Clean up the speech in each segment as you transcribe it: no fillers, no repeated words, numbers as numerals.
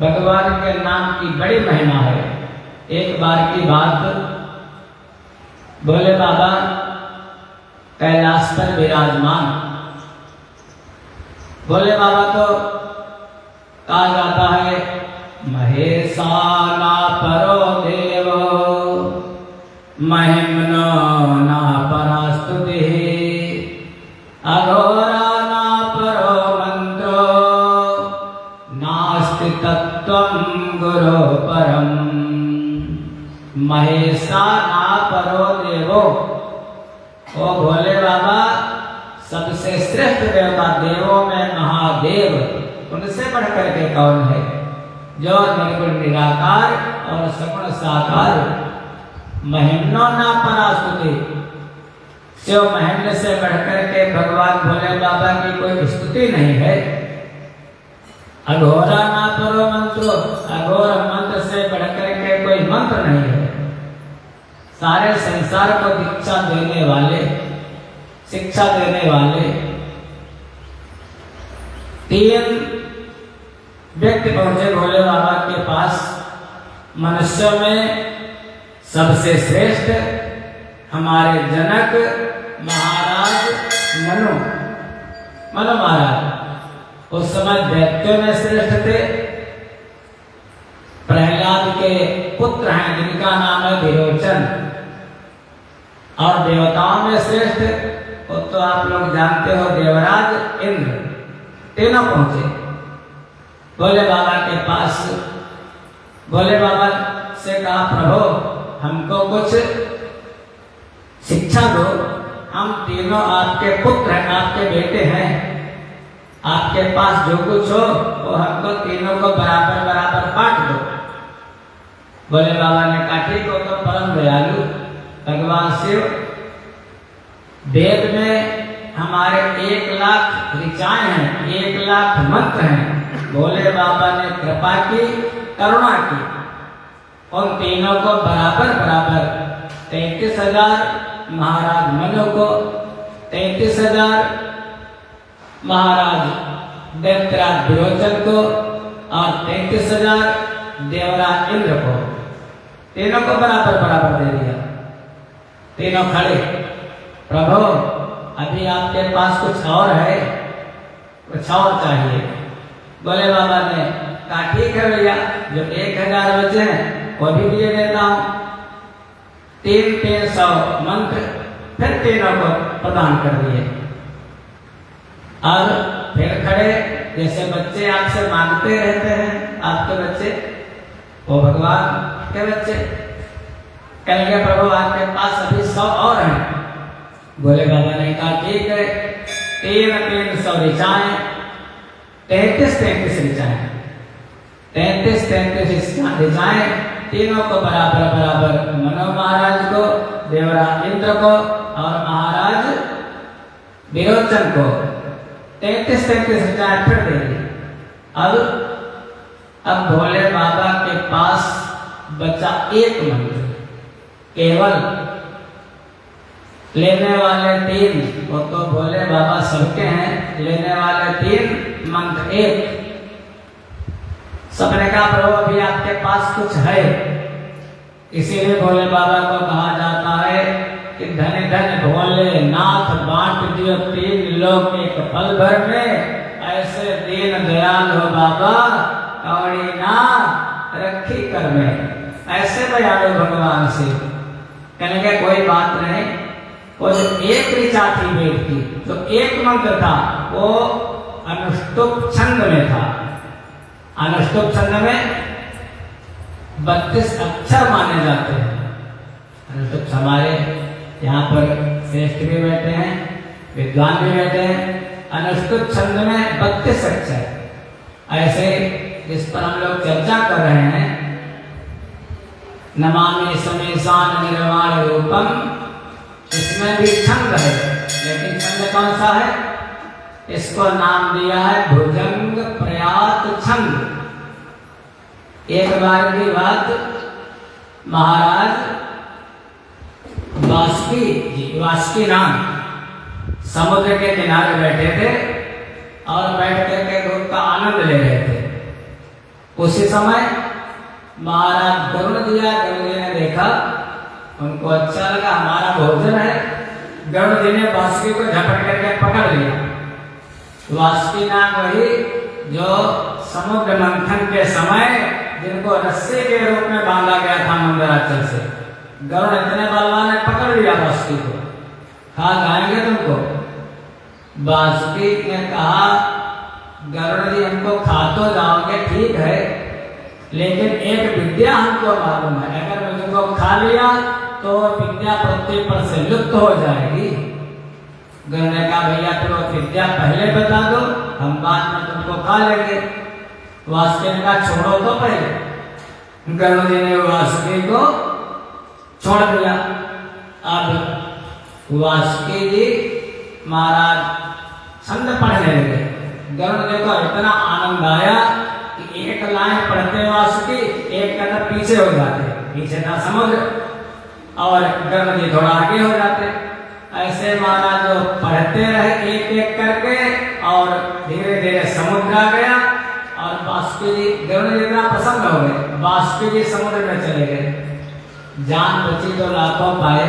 भगवान के नाम की बड़ी महिमा है। एक बार की बात, भोले बाबा कैलाश पर विराजमान। भोले बाबा तो कहा जाता है महेशाना परो देवो महिमनो ना परास्तुति अघोरा ना परो मंत्रो नास्ति तत्त्वं गुरो परम। महेशा ना परो देवो, ओ भोले बाबा सबसे श्रेष्ठ देवता, देवों में महादेव, उनसे बढ़कर के कौन है? जो निर्गुण निराकार और सगुण साकार, महिम्नो ना परास्तुति, शिव महिम्न से बढ़कर के भगवान भोले बाबा की कोई स्तुति नहीं है। अघोरा ना परो मंत्रो, अघोर मंत्र से बढ़कर के कोई मंत्र नहीं है। सारे संसार को दीक्षा देने वाले, शिक्षा देने वाले तीन व्यक्ति पहुंचे भोले बाबा के पास। मनुष्यों में सबसे श्रेष्ठ हमारे जनक महाराज मनु महाराज। उस समय दैत्यों में श्रेष्ठ थे। प्रहलाद के पुत्र हैं जिनका नाम है विरोचन। और देवताओं में श्रेष्ठ वो तो आप लोग जानते हो, देवराज इंद्र। तीनों पहुंचे भोले बाबा के पास। भोले बाबा से कहा प्रभु हमको कुछ शिक्षा दो, हम तीनों आपके पुत्र हैं, आपके बेटे हैं, आपके पास जो कुछ हो वो हमको तीनों को बराबर बराबर बांट दो। भोले बाबा ने कहा ठीक हो, तो परम दयालु भगवान शिव, वेद में हमारे 1,00,000 ऋचाएं हैं, 1,00,000 मंत्र हैं। भोले बाबा ने कृपा की, करुणा की, उन तीनों को बराबर बराबर 33,000 महाराज मनु को, 33,000 महाराज दैत्यराज विरोचन को और 33,000 देवराज इंद्र को, तीनों को बराबर बराबर दे दिया। तीनों खड़े, प्रभु अभी आपके पास कुछ और है, कुछ और चाहिए। भोले बाबा ने कहा ठीक है भैया, जो 1,000 बचे हैं वो भी दे देता हूँ। 300 मंत्र फिर तीनों को प्रदान कर दिए। और फिर खड़े, जैसे बच्चे आपसे मांगते रहते हैं, आपके बच्चे, वो भगवान के बच्चे कहेंगे प्रभु आपके पास अभी 100 और हैं। भोले बाबा ने कहा ठीक है, 300 ऋचाएं, 33 ऋचाएं, 33 ऋचाएं, तीनों को बराबर बराबर, मनु महाराज को, देवराज इंद्र को और महाराज विरोचन को 33 ऋचाएं फिर दे दी। अब भोले बाबा के पास बचा एक मंत्र, केवल लेने वाले 3, वो तो भोले बाबा सबके हैं, लेने वाले 3 मंत्र एक। सबने कहा प्रभु अभी आपके पास कुछ है। इसीलिए भोले बाबा को कहा जाता है कि धन धन भोले नाथ बांट दियो 3 लोग एक पल भर में, ऐसे दीन दयाल हो बाबा कौड़ी ना रखी कर में। ऐसे दयालु भगवान से कहेंगे कोई बात नहीं। वो जो एक ऋचा थी वेद की, जो एक मंत्र था वो अनुष्टुप छंद में था। अनुष्टुप छंद में 32 अक्षर माने जाते हैं। अनुष्टुप हमारे यहाँ पर श्रेष्ठ भी बैठे हैं, विद्वान भी बैठे हैं। अनुष्टुप छंद में 32 अक्षर। ऐसे जिस पर हम लोग चर्चा कर रहे हैं, नमामि समेशान निर्वाण रूपम, इसमें भी छंद है, लेकिन छंद कौन सा है? इसको नाम दिया है भुजंग प्रयात छंद। एक बार की बात, महाराज वासुकी नाम समुद्र के किनारे बैठे थे और बैठ करके धूप का आनंद ले रहे थे। उसी समय महाराज गरुड़ जी ने देखा, उनको अच्छा लगा, हमारा भोजन है। गरुड़ जी ने वासुकी को झपट करके पकड़ लिया। वासुकी नाग वही जो समुद्र मंथन के समय जिनको रस्सी के रूप में बांधा गया था मंदराचल से, गरुड़ इतने बलवान ने पकड़ लिया वासुकी को, खा खाएंगे तुमको। वासुकी ने कहा, गरुड़ जी हमको खा तो जाओगे ठीक है, लेकिन एक विद्या हमको मालूम है, अगर मुझको खा लिया तो विद्या पृथ्वी पर से लुप्त हो जाएगी। गरुड़ ने कहा, भैया तुम विद्या पहले बता दो, हम बाद में तुमको खा लेंगे। वासुकी ने कहा, छोड़ो तो पहले। गरुड़ जी ने वासुकी को छोड़ दिया। अब वासुकी जी महाराज छंद पढ़ने लगे। गरुड़ जी को इतना आनंद आया कि एक लाइन पढ़ते वासुकी एक कदम पीछे हो जाते, पीछे था समुद्र और गरुड़ जी थोड़ा आगे हो जाते। ऐसे महाराज जो पढ़ते रहे एक एक करके और धीरे धीरे समुद्र आ गया और वासुकी जी, गरुड़ जी इतना प्रसन्न हो गए, वासुकी जी समुद्र में चले गए। जान बची तो लाखों पाए।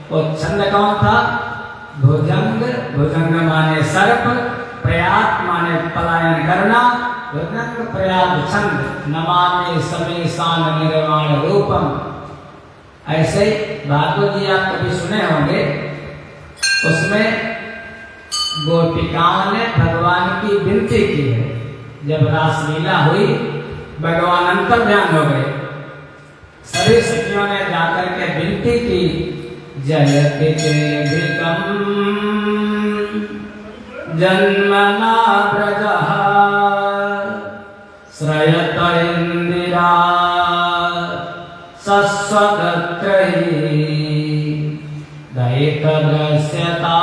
वो छंद कौन था? भुजंग। भुजंग माने सर्प, प्रयात माने पलायन करना, भुजंग प्रयात छंद, नमामि समीशान निर्वाण रूपम। ऐसे भागवत जी आप कभी सुने होंगे, उसमें गोपिकाओं ने भगवान की विनती की है। जब रासलीला हुई, भगवान अंतर्ध्यान हो गए, सभी सखियों ने जाकर के विनती की, जयति चेदिकं जन्मना व्रजः श्रयत इंदिरा सस्वदत्रहि दयितदृश्यता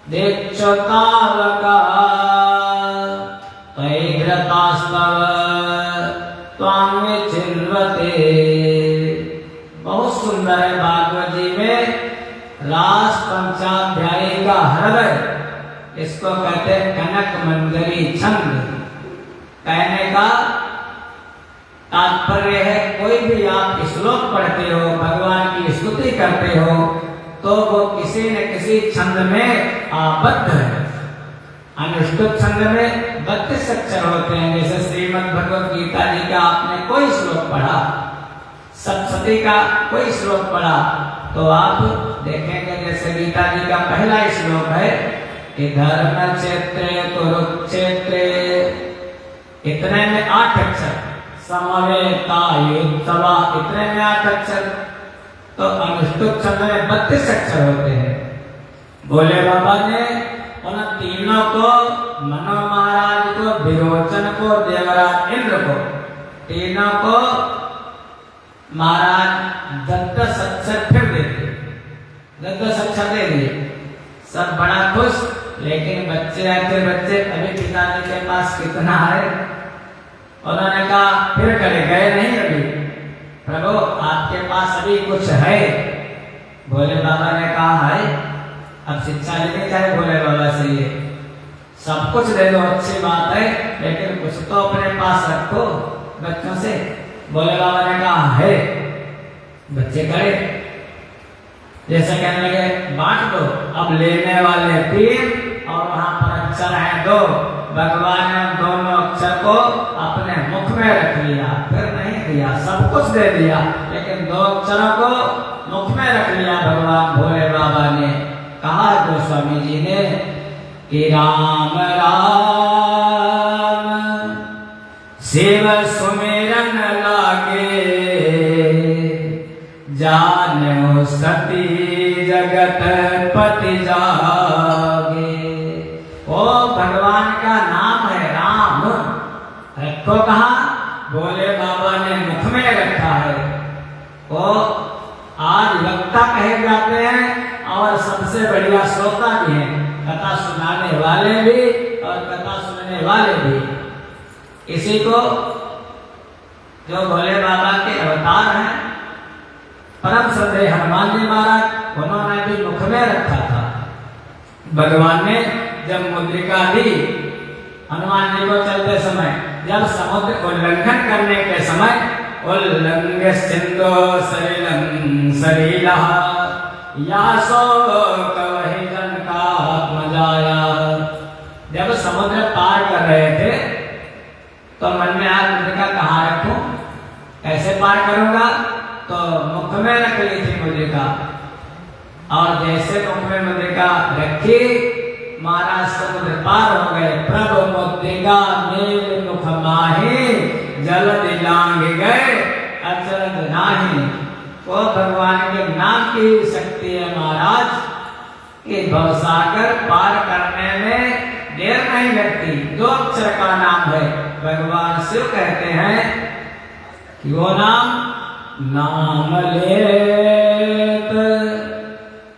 दीक्षतावका तैघ्रतास्तव त्वां विचिन्वते। बहुत सुंदर है भागवत जी में रास पंचाध्यायी का हृदय, इसको कहते हैं कनक मंजरी छंद। कहने का तात्पर्य है, कोई भी आप श्लोक पढ़ते हो, भगवान की स्तुति करते हो, तो वो किसी न किसी छंद में आबद्ध है। अनुष्टुप छंद में 32 अक्षर होते हैं। जैसे श्रीमद् भगवत गीता जी का आपने कोई श्लोक पढ़ा, सप्तशती का कोई श्लोक पढ़ा, तो आप देखेंगे जैसे गीता जी का पहला श्लोक है कि धर्म क्षेत्रे कुरुक्षेत्रे, इतने में 8 अक्षर, समवेता युद्धवा, इतने में 8 अक्षर। तो अनुष्टुप छंद में 32 अक्षर होते हैं। भोले बाबा ने उन तीनों को, मनो महाराज को, विरोचन को, देवराज इंद्र को, तीनों को महाराज 10 अक्षर फिर दे दिए, 10 अक्षर दे दिए। सब बड़ा खुश, लेकिन बच्चे आते बच्चे अभी पिताजी के पास कितना है? उन्होंने कहा फिर करे, गए नहीं अभी, प्रभु आपके पास अभी कुछ है? भोले बाबा ने कहा है। अब शिक्षा लेनी चाहिए भोले बाबा से, ये सब कुछ दे दो अच्छी बात है, लेकिन कुछ तो अपने पास रखो बच्चों से। भोले बाबा ने कहा है। बच्चे करे, जैसे कहने लगे बांट दो। अब लेने वाले 3 और वहां पर अक्षर है 2। भगवान ने दोनों अक्षर को अपने मुख में रख लिया, फिर नहीं दिया, सब कुछ दे दिया, लेकिन 2 अक्षरों को मुख में रख लिया भगवान भोले बाबा ने। कहा गोस्वामी जी ने कि राम राम शिव सुमिरन लागे, जानो सती जगत पति जागे। ओ भगवान का नाम है राम, रखो कहा? भोले बाबा ने मुख में रखा है। वो आज वक्ता कहे जाते हैं और सबसे बढ़िया श्रोता भी हैं, कथा सुनाने वाले भी और कथा सुनने वाले भी। इसी को जो भोले बाबा के अवतार हैं, परम श्रद्धेय हनुमान जी महाराज, उन्होंने भी मुख में रखा था। भगवान ने जब मुद्रिका दी हनुमान जी को चलते समय जब समुद्र उल्लंघन करने के समय उल्लंघ्य सिंधु सलिलं सलिलः यासो कवहि जनकात्मजाया। जब समुद्र पार कर रहे थे तो मन में आज मुद्रिका कहाँ रखूं, कैसे पार करूंगा, तो मुख में रख ली थी मुद्रिका। और जैसे मुख में मुद्रिका रखी महाराज समुद्र पार हो गए। प्रभु मुद्रिका मेल मुख माही जल दिलांग गए अचरज नाही। वो भगवान के नाम की शक्ति है महाराज कि भवसागर पार करने में देर नहीं लगती। दो अक्षर का नाम है, भगवान शिव कहते हैं कि वो नाम लेत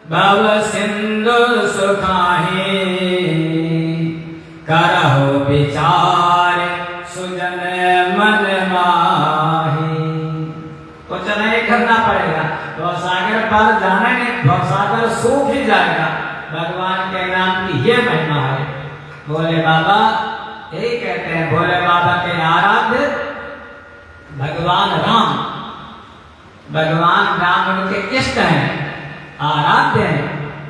भव सिंधु सुखाही करहो विचार सुजन मन माही। कुछ नहीं करना पड़ेगा, भवसागर पार जाना नहीं, भवसागर सूख ही जाएगा। भगवान के नाम की ये महिमा है। भोले बाबा यही कहते हैं, भोले बाबा के आराध्य भगवान राम, भगवान राम उनके इष्ट हैं, आराध्य हैं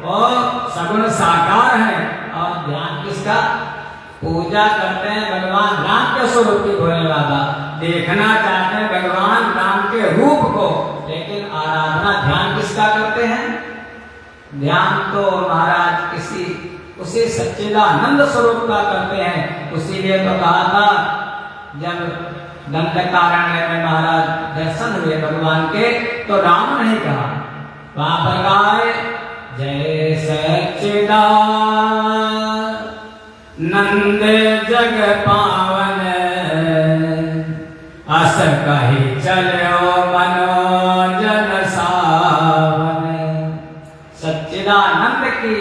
और सगुण साकार हैं। और ध्यान किसका, पूजा करते हैं भगवान राम के स्वरूप की। भोले बाबा देखना चाहते हैं भगवान राम के रूप को, लेकिन आराधना ध्यान किसका करते हैं, ध्यान तो महाराज किसी उसी सच्चिदानंद स्वरूप का करते हैं। उसीलिए तो कहा था जब दंडकारण्य में महाराज दर्शन हुए भगवान के तो राम नहीं कहा, वहां पर कहा है जय सच्चिदानंद जग पावन अस कही चलो मनोजन सावन। सच्चिदानंद की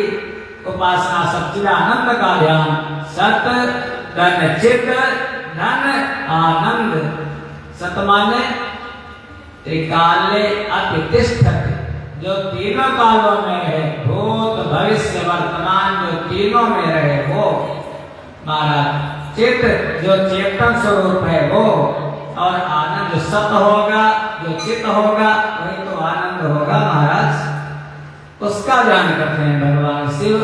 उपासना, सच्चिदानंद का ध्यान, सत धन चित धन आनंद। सत माने त्रिकाले अतिष्ठत, जो तीनों कालों में है, भूत भविष्य वर्तमान जो तीनों में रहे वो महाराज। चित जो चेतन स्वरूप है वो, और आनंद जो सत होगा, जो चित होगा वही तो आनंद होगा महाराज। उसका ध्यान करते हैं भगवान शिव।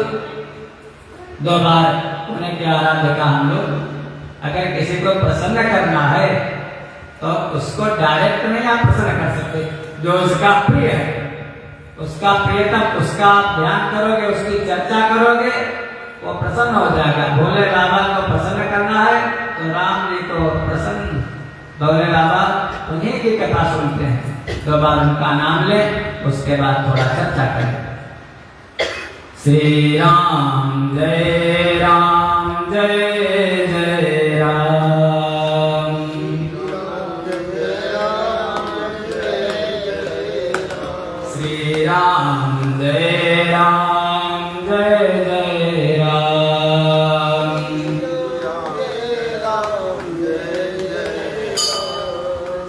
दो बार उन्हें क्या आराध्य का हम लोग। अगर किसी को प्रसन्न करना है तो उसको डायरेक्ट नहीं आप प्रसन्न कर सकते, जो उसका प्रिय है उसका प्रियतम, उसका ध्यान करोगे, उसकी चर्चा करोगे, वो प्रसन्न हो जाएगा। भोले बाबा को प्रसन्न करना है तो राम जी को प्रसन्न, भोले बाबा उन्हीं की कथा सुनते हैं। दो बार उनका नाम ले, उसके बाद थोड़ा चर्चा करें। श्री राम जय राम जय जय राम। श्री राम जय राम जय जय राम।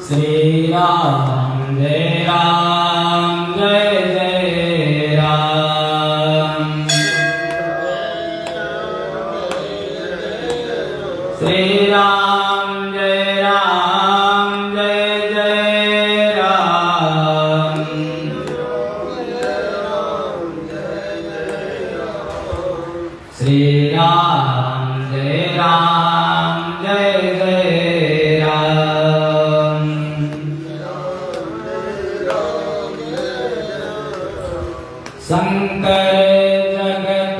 श्री राम जय राम जय जय राम। श्री राम जय राम जय जय राम। श्री राम जय राम जय जय राम। शंकर जगत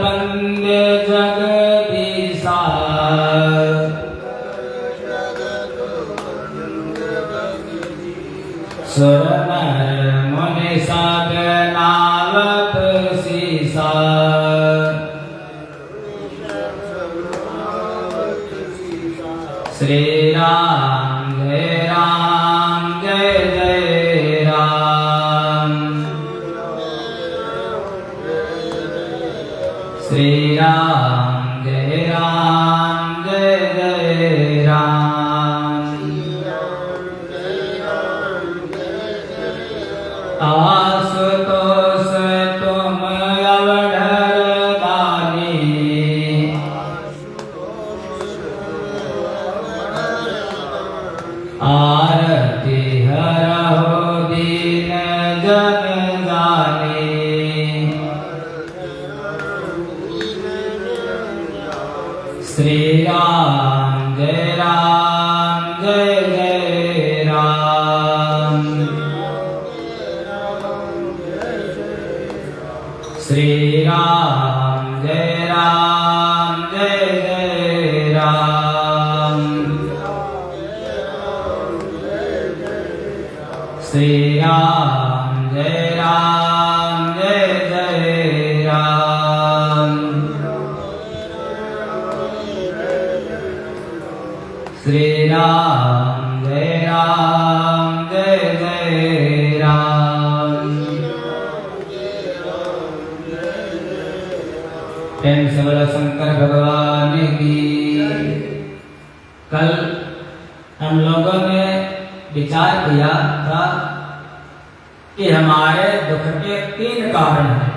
बंदे जगदीशा, सुर नर मुनि साधनावत सीसा। श्री राम जय राम जय जय राम। श्री राम जय राम जय जय राम। आशुतोष तुम अवधर दानी, आरती हरहु दीन जन जानी। श्री राम जय जय राम। श्री राम जय जय राम। श्री राम जय जय राम। श्री राम जय जय राम। प्रेम से बोलो शंकर भगवान की। कल हम लोगों ने विचार किया था कि हमारे दुख के 3 कारण हैं।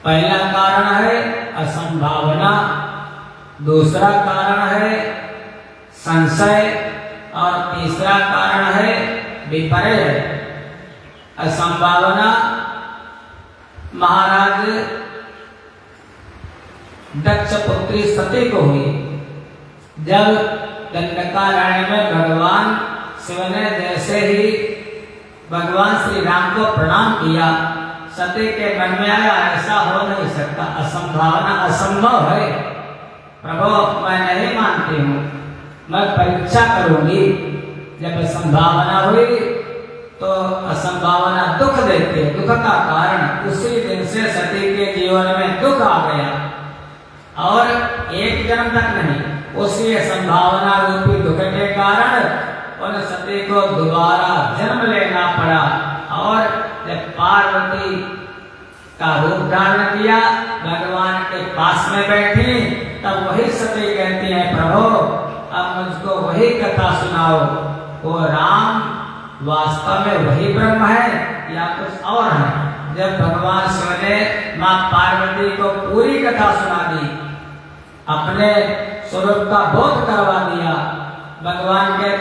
पहला कारण है असंभावना, दूसरा कारण है संशय और तीसरा कारण है विपर्य। असंभावना महाराज दक्ष पुत्री सती को हुई। जब दंडकारण्य में भगवान शिव ने जैसे ही भगवान श्री राम को प्रणाम किया, सती के मन में आया ऐसा हो नहीं सकता, असंभावना असंभव है, प्रभु मैं नहीं मानती हूँ, मैं परीक्षा करूंगी। जब संभावना हुई तो असंभावना दुख देती है, दुख का कारण। उसी दिन से सती के जीवन में दुख आ गया और एक जन्म तक नहीं, उसी संभावना रूपी दुख के कारण उन सती को दोबारा जन्म लेना पड़ा। और जब पार्वती का रूप धारण किया, भगवान के पास में बैठी, तब वही सती कहती है प्रभु अब मुझको वही कथा सुनाओ, वो राम वास्तव में वही ब्रह्म है या कुछ और है। जब भगवान शिव ने माँ पार्वती को पूरी कथा सुना दी, अपने स्वरूप का बोध करवा दिया, भगवान के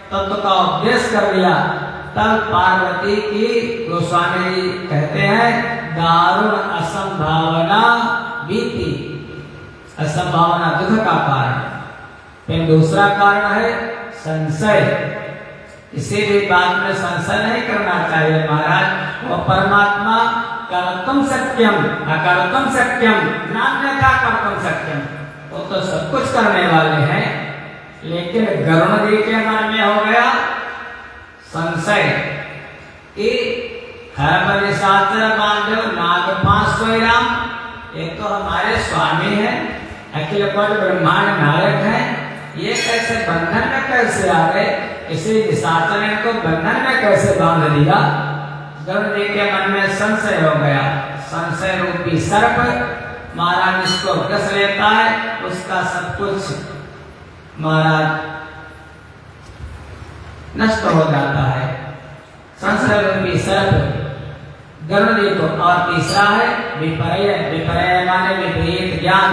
तत्व का उपदेश कर दिया, तब पार्वती की गोस्वामी जी कहते हैं दारुण असंभावना बीती। असंभावना दुख का कारण। फिर दूसरा कारण है संशय। किसी भी बात में संशय नहीं करना चाहिए महाराज। वो परमात्मा कर्तुम सत्यम अकर्तुम सत्यम नान्यथा कर्तुम सत्यम, वो तो सब कुछ करने वाले हैं। लेकिन गरुण जी के मन में हो गया संशय कि नागपाश कोई राम, एक तो हमारे स्वामी है, अखिल कोटि ब्रह्मांड नायक है, ये कैसे बंधन में कैसे आ गए, इसी निशाचर ने को बंधन में कैसे बांध दिया। गरुड़ जी के मन में संशय हो गया। संशय रूपी सर्प महाराज इसको कस लेता है, उसका सब कुछ महाराज नष्ट हो जाता है। संशय रूपी सर्प गरुड़ जी को। और तीसरा है विपर्य। विपर्य माने विपरीत ज्ञान,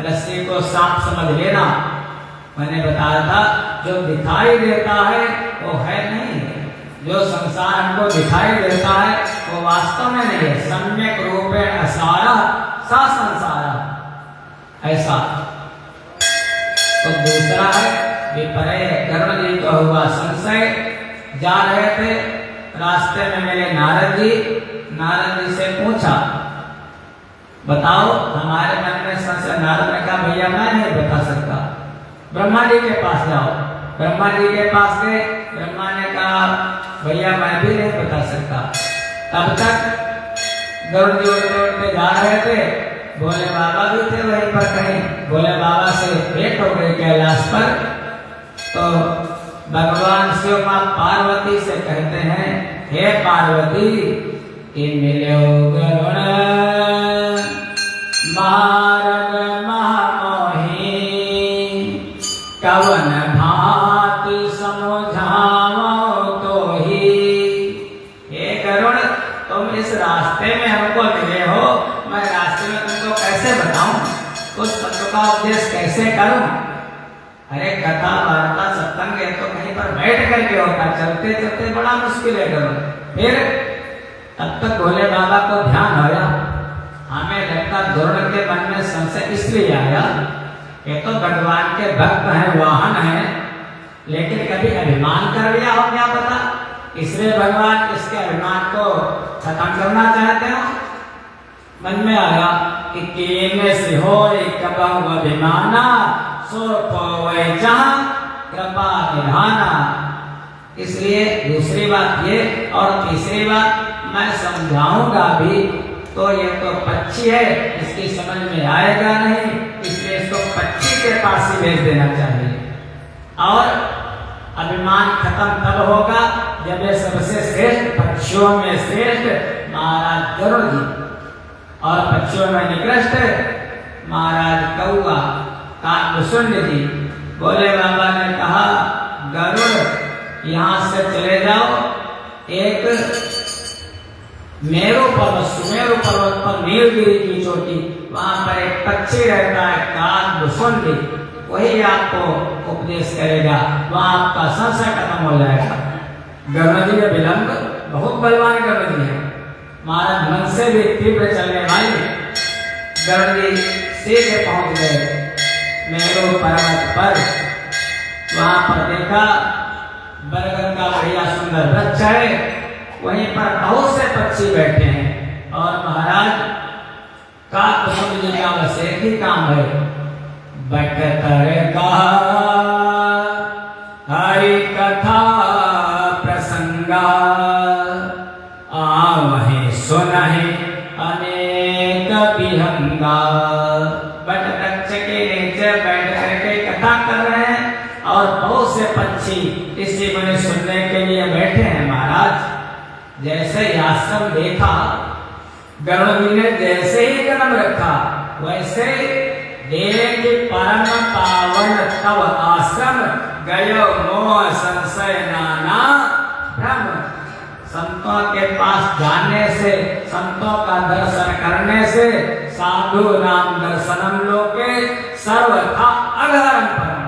रस्सी को सांप समझ लेना। मैंने बताया था जो दिखाई देता है वो है नहीं, जो संसार हमको दिखाई देता है वो वास्तव में नहीं है। सम्यक रूपेण असारा सा संसारा, ऐसा। तो दूसरा है विपर्य। गरुड़ जी को हुआ संशय। जा रहे थे, रास्ते में मिले नारद जी। नारद जी से पूछा बताओ हमारे मन में संशय। नारद ने कहा भैया मैं नहीं बता सकता, ब्रह्मा जी के पास जाओ। ब्रह्मा जी के पास गए। ब्रह्मा ने कहा भैया मैं भी नहीं बता सकता। तब तक गरुड़ जी उड़ते उड़ते जा रहे थे। भोले बाबा भी थे वहीं पर कहीं। भोले बाबा से भेंट हो गई कैलाश पर। तो भगवान शिव मां पार्वती से कहते हैं हे पार्वती कि मिलो गरुड़ मार्ग महामोही, कवन भांति समझाओ तो ही। हे गरुड़ तुम इस रास्ते में हमको मिले हो, मैं रास्ते में तुमको कैसे बताऊं, उस तत्व का उपदेश कैसे करूं। अरे कथा वार्ता सब सत्संग है तो कहीं पर बैठ करके होता, चलते चलते बड़ा मुश्किल है करो। फिर तब तक भोले बाबा को ध्यान आया, हमें लगता द्रोण के मन में संशय इसलिए आया, ये तो भगवान के भक्त हैं, वाहन हैं, लेकिन कभी अभिमान कर लिया हो क्या पता, इसलिए भगवान इसके अभिमान को खत्म करना चाहते हो। मन में आया कि केने से हो कबहु अभिमाना सो पवै जहाँ कृपा निधाना। इसलिए दूसरी बात ये और तीसरी बात मैं समझाऊंगा भी तो ये तो पक्षी है, इसकी समझ में आएगा नहीं, इसलिए इसको पक्षी के पास ही भेज देना चाहिए। और अभिमान खत्म तब होगा जब ये सबसे श्रेष्ठ पक्षियों में श्रेष्ठ महाराज गरुड़ जी और पक्षियों में निकृष्ट महाराज कौआ काकभूषुंड जी। भोले बाबा ने कहा गरुड़ यहाँ से चले जाओ, एक मेरू पर्वत सुमेरु पर्वत पर नीलगिरी की चोटी, वहां पर एक पक्षी रहता है काकभूषुंड, वही आपको उपदेश करेगा, वहां आपका संशय खत्म हो जाएगा। गरुड़ जी में विलंब, बहुत बलवान गरुड़ जी है, महाराज मन से भी तीव्र चलने वाली गरुड़ जी सीधे पहुंच गए मेरू पर्वत पर। वहां पर देखा बरगद का बढ़िया सुंदर वृक्ष है, वहीं पर बहुत से पक्षी बैठे हैं और महाराज काकभूषुंड जी का बस एक ही काम है, बटतर का हरि कथा प्रसंगा आवहि सुनहि अनेक विहंगा। बट वृक्ष के नीचे बैठ करके कथा कर रहे हैं और बहुत से पक्षी इसी में सुनने के लिए बैठे हैं। महाराज जैसे आश्रम देखा, गरुड़ जी ने जैसे ही कदम रखा वैसे देख परम पावन तव आश्रम गयो मोह संशय नाना भ्रम। संतों के पास जाने से, संतों का दर्शन करने से साधु नाम दर्शनम लोके सर्वथा अघरम परम,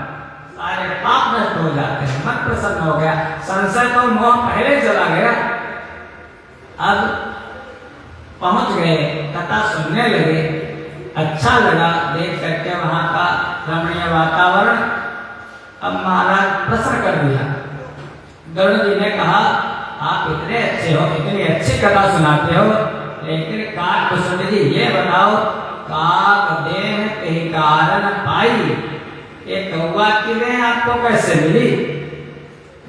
सारे पाप नष्ट हो जाते हैं, मन प्रसन्न हो गया, संशय तो मोह पहले चला गया। अब पहुंच गए, कथा सुनने लगे, अच्छा लगा देख करके वहां का रमणीय वातावरण। अब महाराज प्रश्न कर दिया, गरुड़ जी ने कहा आप इतने अच्छे हो, इतनी अच्छी कथा सुनाते हो, लेकिन काकभूषुंड जी ये बताओ, काक देह के कारण पाई, ये कौवा की देह आपको कैसे मिली,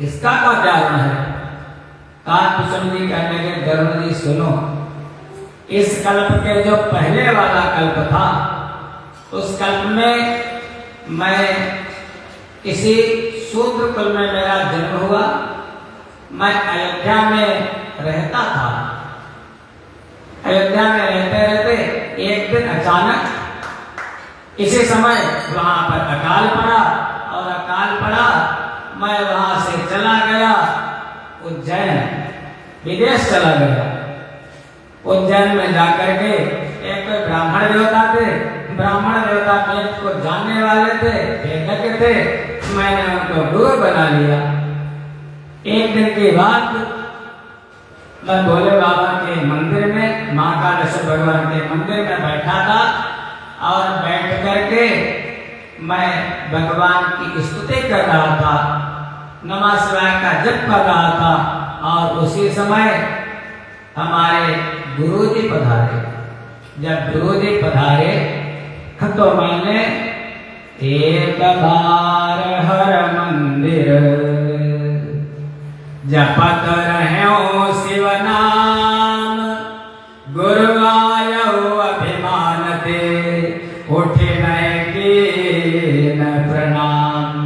इसका क्या कारण है। काकभूषुंड जी कहने के गरुड़ जी सुनो, इस कल्प के जो पहले वाला कल्प था, उस कल्प में मैं किसी शूद्र कुल में मेरा जन्म हुआ, मैं अयोध्या में रहता था। अयोध्या में रहते रहते एक दिन अचानक इसी समय वहां पर अकाल पड़ा और अकाल पड़ा, मैं वहां से चला गया उज्जैन, विदेश चला गया। उज्जैन में जाकर के एक ब्राह्मण देवता थे, ब्राह्मण देवता वेद को जानने वाले थे, वेदज्ञ थे, मैंने उनको गुरु बना लिया। एक दिन की बात, मैं भोले बाबा के मंदिर में, महाकालेश्वर भगवान के मंदिर में बैठा था और बैठ करके मैं भगवान की स्तुति कर रहा था, नमः शिवाय का जप कर रहा था, और उसी समय हमारे गुरुजी पधारे। जब गुरुजी पधारे तो मैंने एक बार हर मंदिर जपत रहो शिव नाम, गुरु आयो अभिमान ते उठे नए की न प्रणाम।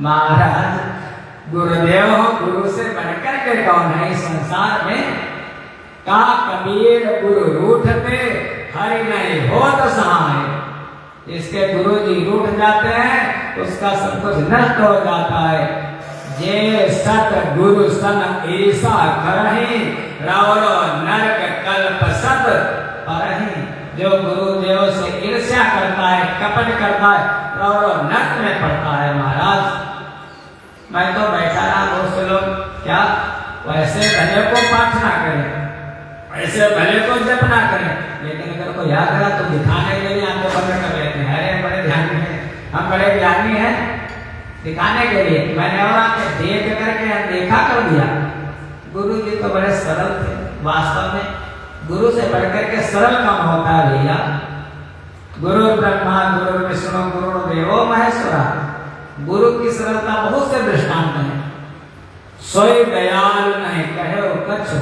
महाराज गुरुदेव हो, गुरु से बढ़कर के कौन है इस संसार में। का कबीर गुरु रूठते हरि नहीं हो तो सहाय। इसके गुरु जी रूठ जाते हैं उसका सब कुछ नष्ट हो जाता है। जे सत गुरु सन ईसा करहि, रौरो नरक कल्प सत परहि। जो गुरुदेव से ईर्ष्या करता है, कपट करता है, रौरो नरक में पड़ता है। महाराज मैं तो बैठा रहा, बहुत से लोग क्या वैसे भले को पाठ ना करें, वैसे भले को जप ना करें, लेकिन अगर को याद रहा तो दिखाने के लिए आपको बंद कर लेते हैं। अरे बड़े ध्यानी हैं, हम बड़े ज्ञानी हैं, दिखाने के लिए। मैंने और आपके देख करके देखा कर दिया। गुरु जी तो बड़े सरल थे, वास्तव में गुरु से बढ़कर के सरल काम होता है भैया। गुरु ब्रह्मा गुरु विष्णु गुरु देवो महेश्वरा। गुरु की सरलता बहुत से दृष्टांत हैं। सोई दयाल नहीं कहे कछु,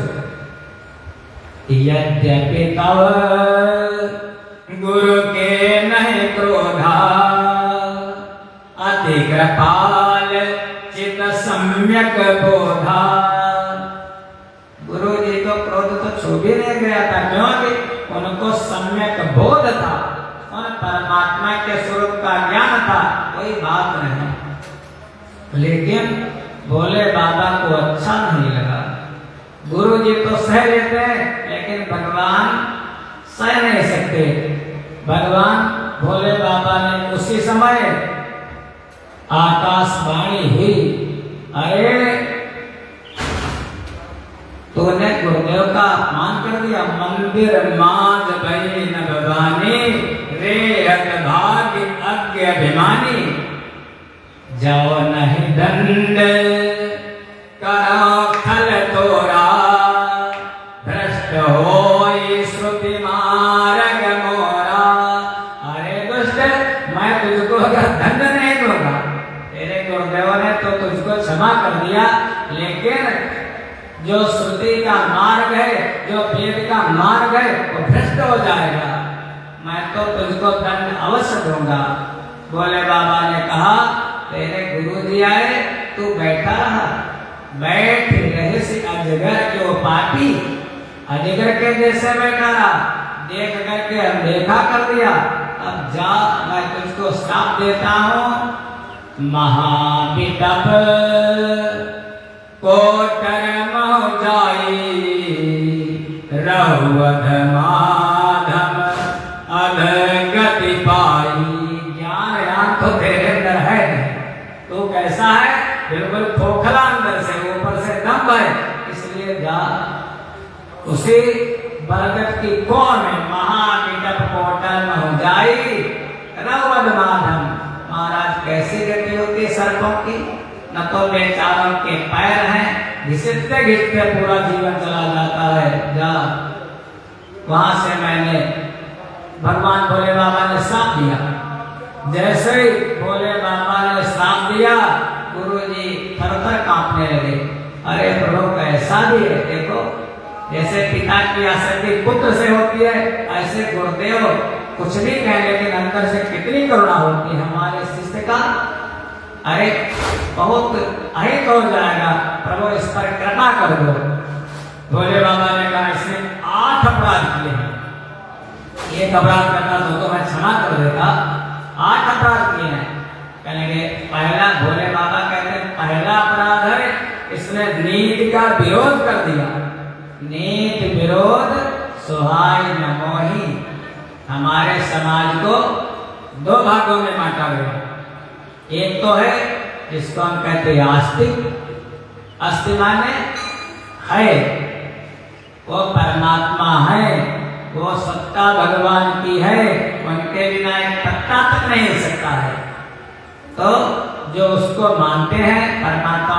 यद्यपि तव गुरु के नहीं क्रोधा, अति कृपाल चित सम्यक बोधा। गुरु जी तो क्रोध तो छू भी नहीं गया था, क्योंकि उनको सम्यक बोध था, उन परमात्मा के स्वरूप का ज्ञान था, कोई बात नहीं। लेकिन भोले बाबा को अच्छा नहीं लगा। गुरु जी तो सह लेते हैं, लेकिन भगवान सह नहीं सकते। भगवान भोले बाबा ने उसी समय आकाशवाणी हुई, अरे तूने गुरुदेव का अपमान कर दिया। मंदिर माज भई न भवानी, रे हत भाग्य अज्ञ अभिमानी। जाओ नहीं दंड करो खल तोरा, भ्रष्ट होई श्रुति मार्ग मोरा। अरे दुष्ट, मैं तुझको अगर दंड नहीं दूंगा, तेरे गुरुदेव ने तो तुझको क्षमा कर दिया, लेकिन जो श्रुति का मार्ग है, जो वेद का मार्ग है, वो भ्रष्ट हो जाएगा। मैं तो तुझको दंड अवश्य दूंगा। भोले बाबा ने कहा, तेरे गुरु जी आए, तू बैठा रहा, बैठ रहे से अजगर क्यों पापी। अजगर के जैसे बैठा रहा, देख करके अनदेखा कर दिया। अब जा, मैं तुझको श्राप देता हूँ। महावितप कोटर मह जाई, रहुअध माधम अधगति पाई। ज्ञान तो तेरे अंदर है, तो कैसा है, बिल्कुल खोखला अंदर से, ऊपर से दम है। इसलिए जा, उसी बरगद की कोण में महावितप कोटर मह जाई, रहुअध माधम। महाराज कैसी गति होती है सर्पों की, न तो बेचारों के पैर हैं, घिसटते घिसटते पूरा जीवन चला जाता है। जा, वहां से मैंने भगवान भोले बाबा ने श्राप दिया। जैसे ही भोले बाबा ने श्राप दिया, गुरु जी थर-थर कांपने लगे। अरे प्रभु कैसा भी है, देखो जैसे पिता की आसक्ति पुत्र से होती है, ऐसे गुरुदेव कुछ भी कहें, लेकिन अंदर से कितनी करुणा होती है हमारे शिष्य का। अरे बहुत अहित हो जाएगा, प्रभु इस पर कृपा कर दो। भोले बाबा ने कहा, इसने 8 अपराध किए हैं, एक अपराध करना तो मैं क्षमा कर देता, 8 अपराध किए हैं। कहेंगे पहला, भोले बाबा कहते हैं पहला अपराध है, इसने नीति का विरोध कर दिया। नीति विरोध सुहाई न मोही। हमारे समाज को 2 भागों में बांटा गया। एक तो है जिसको हम कहते हैं आस्तिक। अस्ति माने है, वो परमात्मा है, वो सत्ता भगवान की है, उनके बिना एक पत्ता तक नहीं हिल सकता है। तो जो उसको मानते हैं, परमात्मा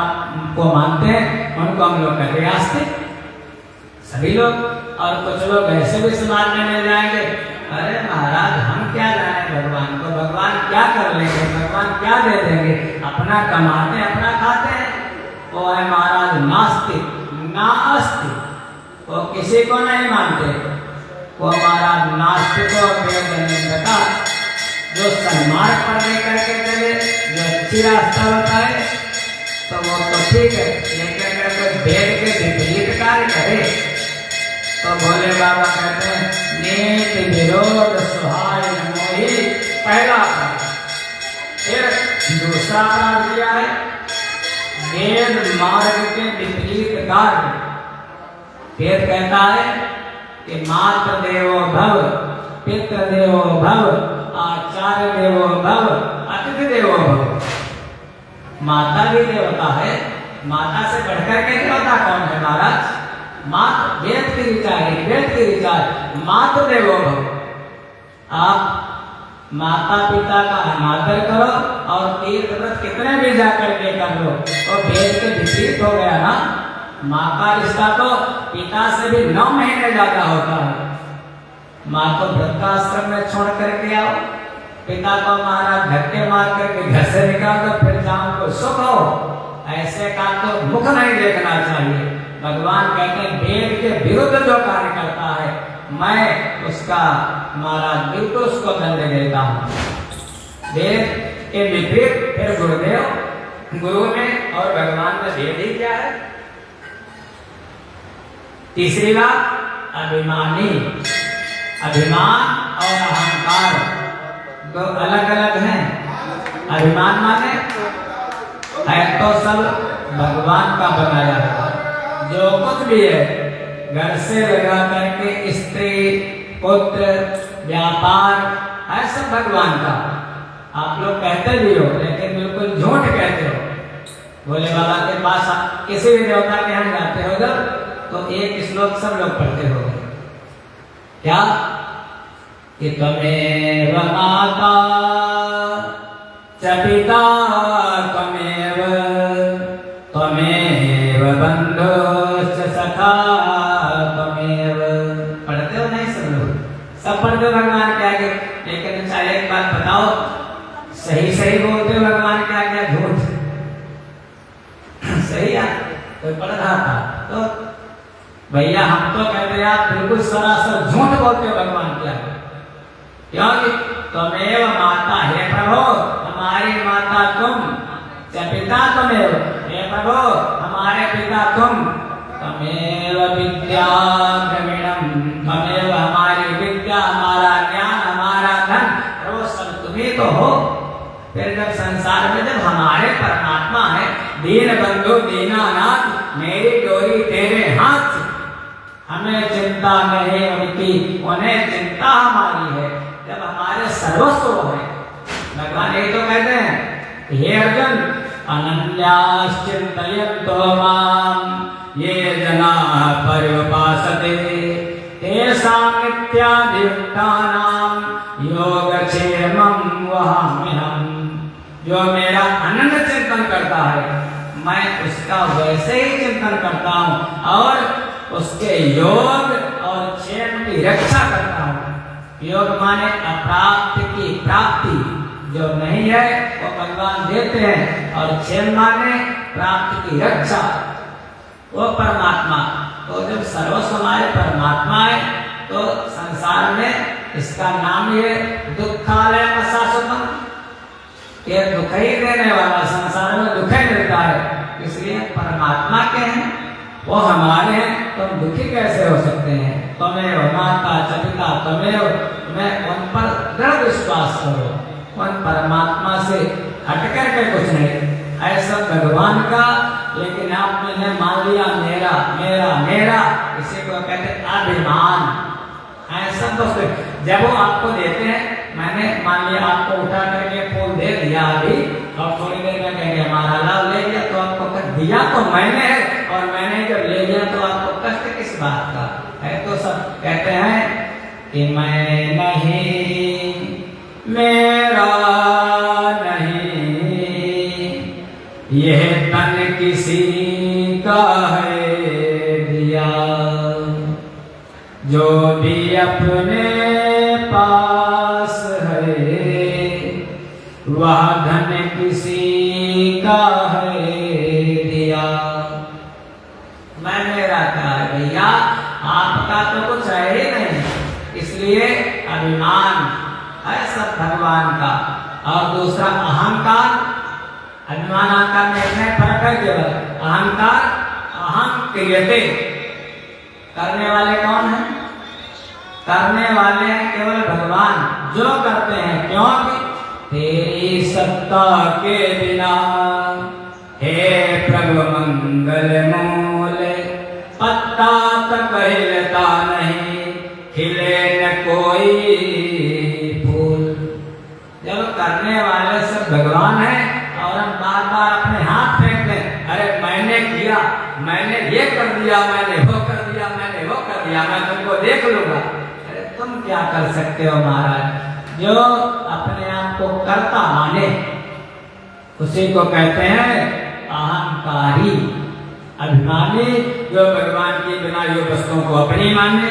को मानते हैं, उनको हम लोग कहते हैं आस्तिक, सभी लोग। और कुछ लोग ऐसे भी समाज में मिल जाएंगे, अरे महाराज हम क्या जाने भगवान को, भगवान क्या कर लेंगे, भगवान क्या दे देंगे, अपना कमाते हैं, अपना खाते हैं। वो है महाराज नास्तिक, ना अस्तिक, वो किसी को नहीं मानते। वो महाराज नास्तिकों का जो सन्मार्ग पर लेकर के चले, जो अच्छी रास्ता होता है, तो वो तो ठीक है, लेकिन अगर कोई वेद के विपरीत कार्य करे, तो भोले बाबा कहते हैं नीति विरोध सुहाय न मोही, पहला अपराध। फिर दूसरा अपराध किया है वेद मार्ग के विपरीत कार्य। वेद कहता है कि मातृ देवो भव, पितृ देवो भव, आचार्य देवो भव, अतिथि देवो भव। माता भी देवता है, माता से बढ़कर के देवता कौन है महाराज? मात वेद की ऋचा है, वेद की ऋचा है, मात देवो भव। आप माता पिता का अनादर करो और तीर्थ व्रत कितने भी जाकर के कर लो तो वेद के विपरीत हो गया ना। माँ का रिश्ता तो पिता से भी 9 महीने ज्यादा होता है। माँ को वृद्धाश्रम में छोड़ करके आओ, पिता को महाराज धक्के मार करके घर से निकाल दो, फिर शाम को सुख हो, ऐसे का तो मुख नहीं देखना चाहिए। भगवान कहते हैं वेद के विरुद्ध जो कार्य करता है मैं उसका महाराज बिल्कुल उसको दंड देता हूँ। वेद के विपरीत फिर गुरुदेव, गुरु में और भगवान में भेद ही क्या है? तीसरी बात, अभिमानी। अभिमान और अहंकार दो अलग अलग हैं। अभिमान माने है तो सब भगवान का बनाया है, जो कुछ भी है घर से लगा करके स्त्री पुत्र व्यापार है सब भगवान का। आप लोग कहते भी हो लेकिन बिल्कुल झूठ कहते हो। भोले बाबा के पास किसी भी देवता के यहाँ जाते हो जब तो एक श्लोक सब लोग पढ़ते हो, क्या कि त्वमेव माता च पिता त्वमेव त्वमेव बन्धुश्च सखा त्वमेव। पढ़ते हो नहीं सब लोग? सब पढ़ते हो भगवान के आगे, लेकिन अच्छा एक बात बताओ, सही सही बोलते हो भगवान के आगे झूठ? सही है, कोई पढ़ रहा था तो भैया हम तो कहते हैं आप बिल्कुल सरासर झूठ बोलते हो भगवान के आगे। क्योंकि त्वमेव माता, हे प्रभु हमारी माता तुम, च पिता त्वमेव, हे प्रभु हमारे पिता तुम, त्वमेव विद्या द्रविणम, त्वमेव हमारी विद्या, हमारा ज्ञान, हमारा धन, प्रभु सब तुम्ही तो हो। फिर जब संसार में जब हमारे परमात्मा है, दीन बंधु दीनानाथ मेरी डोरी तेरे हाथ, हमें चिंता नहीं उनकी, उन्हें चिंता हमारी है। जब हमारे सर्वस्व है, भगवान ये तो कहते हैं हे अर्जुन अनन्याश्चिन्तयन्तो मां ये जनाः पर्युपासते तेषां नित्याभियुक्तानां योगक्षेमं वहाम्यहम्। जो मेरा अनन्य चिंतन करता है मैं उसका वैसे ही चिंतन करता हूँ और उसके योग और क्षेम की रक्षा करता हूँ। योग माने अप्राप्त की प्राप्ति, जो नहीं है वो भगवान देते हैं, और क्षेम माने प्राप्ति की रक्षा, वो परमात्मा। तो जब सर्वस्व हमारे परमात्मा है तो संसार में इसका नाम ये दुखालय शाश्वतम, ये दुख ही देने वाला, संसार में दुख ही मिलता है, इसलिए परमात्मा के हैं, वो हमारे हैं, तो हम दुखी कैसे हो सकते हैं? तुम्हें माता च पिता त्वमेव, तुम्हें उन पर दृढ़ विश्वास करो, उन परमात्मा से हट करके कुछ नहीं। ऐसा भगवान का, लेकिन आपने मान लिया मेरा मेरा मेरा, इसी को कहते अभिमान। ऐसा तो जब वो आपको देते हैं, मैंने मान लिया आपको उठा करके फूल दे दिया अभी, और थोड़ी देर में कहेंगे हमारा लाभ ले लिया, तो आपको दिया तो मैंने है, और मैंने जब ले लिया तो आपको कष्ट किस बात का है? तो सब कहते हैं कि मैं नहीं, मेरा नहीं, यह तन किसी का है दिया, जो भी अपने पास है वह धन किसी का है दिया। मैं मेरा क्या है भैया, आपका तो कुछ है ही नहीं, इसलिए अभिमान है सब भगवान का। और दूसरा अहंकार, अभिमान अहंकार में इतना फर्क है केवल, अहंकार अहं क्रियते, करने वाले कौन है? करने वाले हैं केवल भगवान, जो करते हैं, क्योंकि तेरी सत्ता के बिना हे प्रभु मंगल मूल, पत्ता तक हिलता नहीं, खिले न कोई फूल। जब करने वाले सब भगवान है और हम बार बार बार अपने हाथ फेंक दें, अरे मैंने किया, मैंने ये कर दिया, मैंने वो कर दिया, मैंने वो कर दिया, मैं तुमको देख लूंगा। अरे तुम क्या कर सकते हो महाराज? जो अपने आप को कर्ता माने उसी को कहते हैं अहंकारी। अभिमानी जो भगवान के बिना यो वस्तुओं को अपनी माने,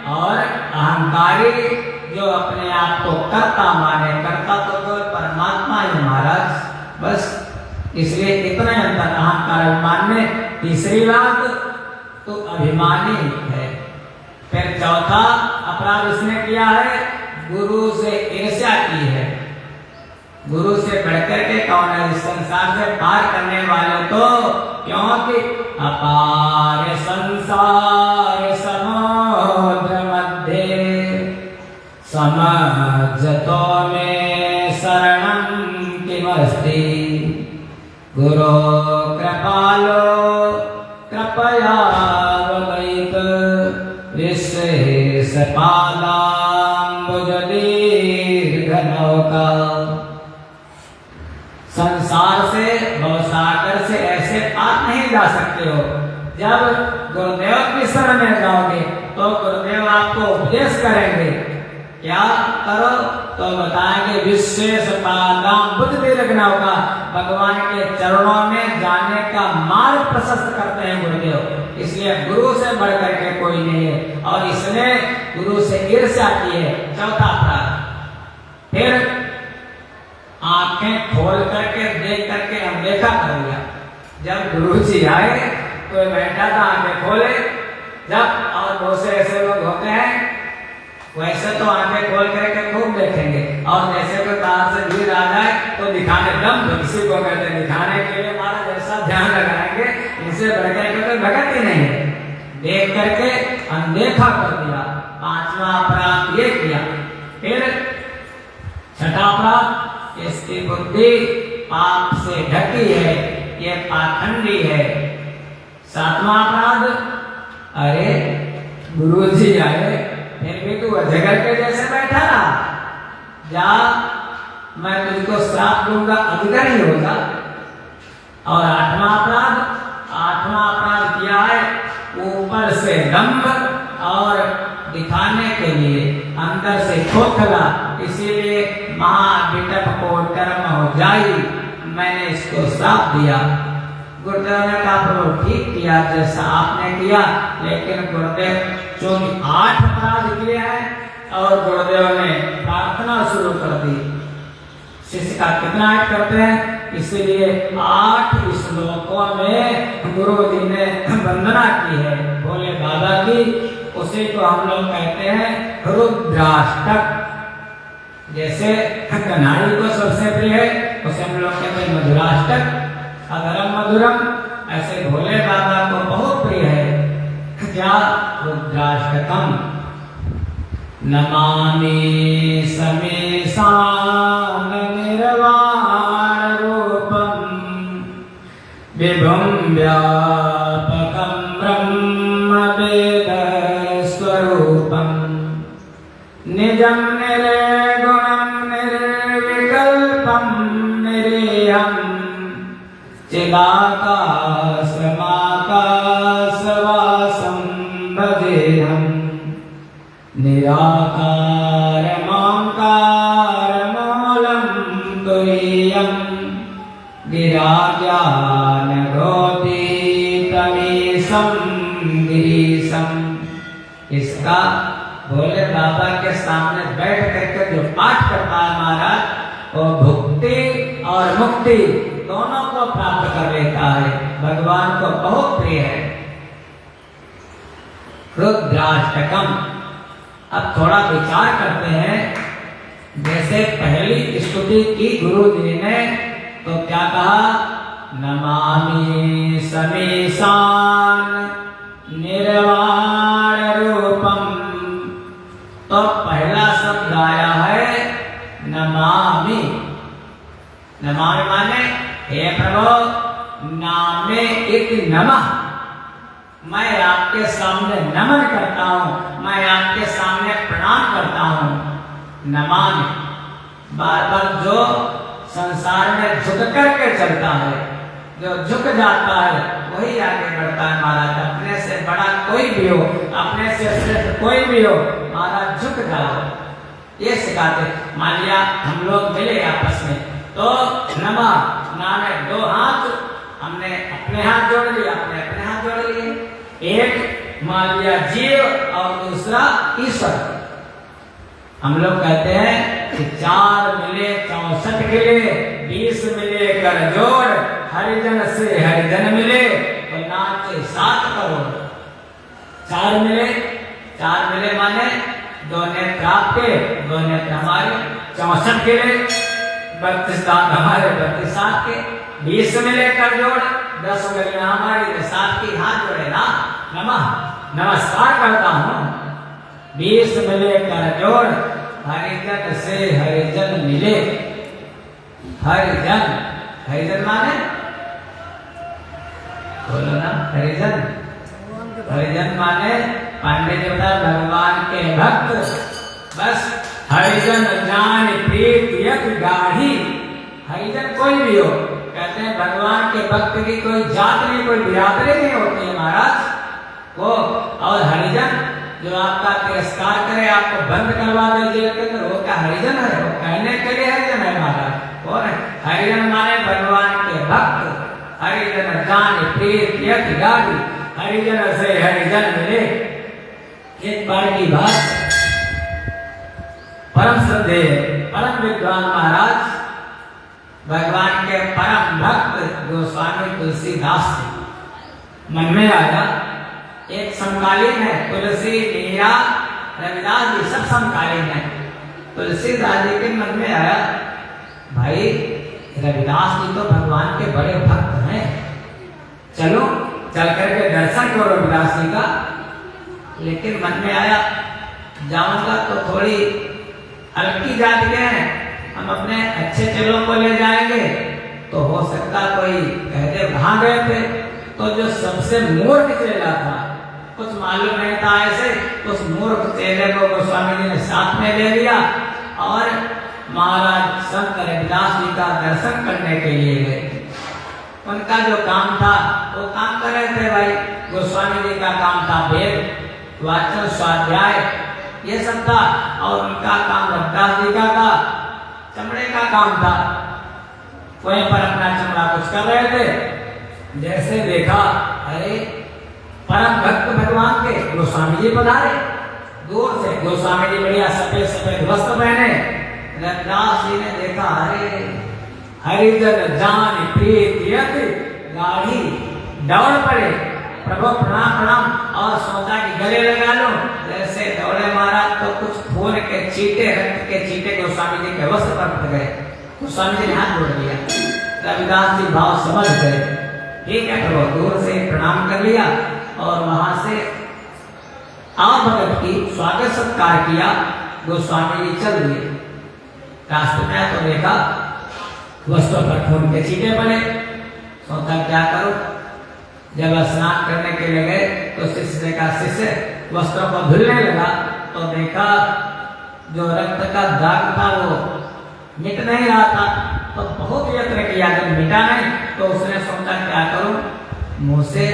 और अहंकारी जो अपने आप को कर्ता माने। कर्ता तो केवल परमात्मा ही महाराज, बस। इसलिए इतना अंतर अहंकार अभिमान में। तीसरी बात तो अभिमानी है। फिर चौथा अपराध उसने किया है, गुरु से ईर्ष्या की है। गुरु से बढ़कर के कौन है इस संसार से पार करने वाले? तो क्योंकि अपार संसार समुद्र मध्य समझतो में शरणं किमस्ति गुरो कृपालो कृपया वदैत विशेष पादाम्बुज दीर्घनौका। संसार से, भवसागर से ऐसे पार नहीं जा सकते हो। जब गुरुदेव की शरण में जाओगे तो गुरुदेव आपको उपदेश करेंगे। क्या करो? तो बताएंगे विशेष पादाम्बुज दीर्घनौका। भगवान के चरणों में जाने का मार्ग प्रशस्त करते हैं गुरुदेव। इसलिए गुरु से बढ़कर के कोई नहीं है, और इसने गुरु से ईर्ष्या की है। चौथा अपराध। फिर आंखें खोल करके देख करके अनदेखा कर लिया। जब गुरु जी आए कोई बैठा था, आंखें खोले, जब और बहुत से ऐसे लोग होते हैं वैसे तो आंखें खोल करके खूब देखेंगे, और जैसे कोई बाहर से भीड़ आ जाए तो दिखाने दम, इसी को कहते हैं दिखाने के लिए हमारा जैसा ध्यान लगाएंगे। इनसे बढ़कर के कोई भगत ही नहीं है। देख करके अनदेखा कर दिया। पांचवा अपराध ये किया। फिर छठा अपराध, इसकी बुद्धि पाप से ढकी है, ये पाखंडी है। सातवां अपराध, अरे गुरु जी आए फिर भी तू अजगर के जैसे बैठा रहा, जा मैं तुझको श्राप दूंगा, अजगर ही होगा। और आठवां अपराध किया है ऊपर से दंभ और दिखाने के लिए, अंदर से खोखला, इसीलिए महाविटप को कर्म हो जाई, मैंने इसको श्राप दिया। गुरुदेव ने कहा प्रभु ठीक किया जैसा आपने किया, लेकिन गुरुदेव चूंकि 8 अपराध किए हैं और गुरुदेव ने प्रार्थना शुरू कर दी। शिष्य का कितना ऐड करते हैं, इसलिए 8 श्लोकों में गुरु जी ने वंदना की है भोले बाबा की। उसी को हम लोग कहते हैं रुद्राष्टक। जैसे कन्हैया को सबसे प्रिय है, उसे हम लोग कहते हैं मधुराष्टक, अधरम मधुरम। ऐसे भोले बाबा को बहुत प्रिय है क्या? रुद्राष्टकम। नमामि समेशान निर्वाण रूपम विभुं व्यापकं ब्रह्म वेद स्वरूपम निजं निर्गुणं निर्विकल्पं निरीहं चिदाकाशमाकाशवासं भजेऽहम् निराकारमोङ्कारमूलं तुरीयं गिराज्ञानगोपीतमीशं गिरीशं। इसका भोले बाबा के सामने बैठ करके जो पाठ करता है महाराज, वो भुक्ति और मुक्ति दोनों को प्राप्त कर लेता है। भगवान को बहुत प्रिय है रुद्राष्टकम। अब थोड़ा विचार करते हैं। जैसे पहली स्तुति की गुरु जी ने तो क्या कहा, नमामि समीशान निर्वाण रूपम। तो पहला शब्द आया है नमामि। नमामि माने हे प्रभु नामे एक नमः, मैं आपके सामने नमन करता हूं, मैं आपके सामने प्रणाम करता हूं। नमामि बार बार जो संसार में झुक करके चलता है, जो झुक जाता है वही आगे बढ़ता है महाराज। अपने से बड़ा कोई भी हो, अपने से श्रेष्ठ कोई भी हो, महाराज झुक जाओ, ये सिखाते। मान लिया हम लोग मिले आपस में, तो नमा नामे दो हाथ, हमने अपने हाथ जोड़ लिए, अपने अपने हाथ जोड़ लिए। एक मान लिया जीव और दूसरा ईश्वर। हम लोग कहते हैं कि 4 मिले 64 किले, 20 मिले कर जोड़, हरिजन से हरिजन मिले तो नाचे 7 करोड़। 4 मिले माने 2 नेत्र आपके, 2 नेत्र हमारे, 64 किले, 32 दांत हमारे, 32 आपके, 20 मिले कर जोड़, 10 उंगलियां हमारी, 7 की हाथ जोड़े ना, नमस्कार करता हूं। 20 मिले कर जोड़, हरिजन से हरिजन मिले। हरिजन माने बोलो ना, हरिजन माने पंडित जी बता भगवान के भक्त। बस हरिजन जान प्रीत यक गाढ़ी। हरिजन कोई भी हो, कहते हैं भगवान के भक्त की कोई जात नहीं, कोई बिरादरी नहीं होती है महाराज वो। और हरिजन जो आपका तिरस्कार करे, आपको बंद करवा दे जेल के अंदर, वो क्या हरिजन है? वो कहने के लिए हरिजन है महाराज। कौन है हरिजन? माने भगवान के भक्त। हरिजन जान प्रीत यक गाढ़ी, हरिजन से हरिजन मिले। एक बार की बात, परम श्रद्धेय परम विद्वान महाराज भगवान के परम भक्त गोस्वामी तुलसीदास जी मन में आया। एक समकालीन है, तुलसी मीरा रविदास जी सब समकालीन है। तुलसीदास जी के मन में आया, भाई रविदास जी तो भगवान के बड़े भक्त हैं, चलो चल करके दर्शन करो रविदास जी का। लेकिन मन में आया जाऊंगा तो थोड़ी हल्की जात के हैं, हम अपने अच्छे चेलों को ले जाएंगे तो हो सकता कोई कह दे वहां गए थे। तो जो सबसे मूर्ख चेला था, कुछ मालूम नहीं था ऐसे, उस मूर्ख चेले को गोस्वामी जी ने साथ में ले लिया और महाराज संत रविदास जी का दर्शन करने के लिए गए। उनका जो काम था वो काम कर रहे थे भाई। गोस्वामी जी का काम था वेद वाचन स्वाध्याय ये सब था, और उनका काम रविदास जी का था चमड़े का काम था। वहीं पर अपना चमड़ा कुछ कर रहे थे। जैसे देखा, अरे परम भक्त भगवान के गोस्वामी जी पधारे। दूर से गोस्वामी जी बढ़िया सफेद सफेद वस्त्र पहने। रविदास जी ने देखा, अरे हरिजन जान प्रीत यक गाढ़ी, दौड़ पड़े, प्रभु प्रणाम प्रणाम, और सोचा कि गले लगा लो। जैसे दौड़े महाराज तो कुछ खून के चीटे, रक्त के चीटे गोस्वामी जी के वस्त्र पर पड़ गए। गोस्वामी जी ने हाथ जोड़ लिया। रविदास जी भाव समझ गए, ठीक है प्रभु। दूर से प्रणाम कर लिया और वहां से आप भगत की स्वागत सत्कार किया। गोस्वामी जी चल दिए। रास्ते में तो देखा वस्त्रों पर खून के चीटे पड़े। सोचा क्या करो। जब स्नान करने के लिए गए तो शिष्य ने कहा, शिष्य वस्त्रों को धुलने लगा तो देखा जो रक्त का दाग था वो मिट नहीं रहा था। तो बहुत यत्न किया, जब मिटा नहीं तो उसने सोचा क्या करूं, मुंह से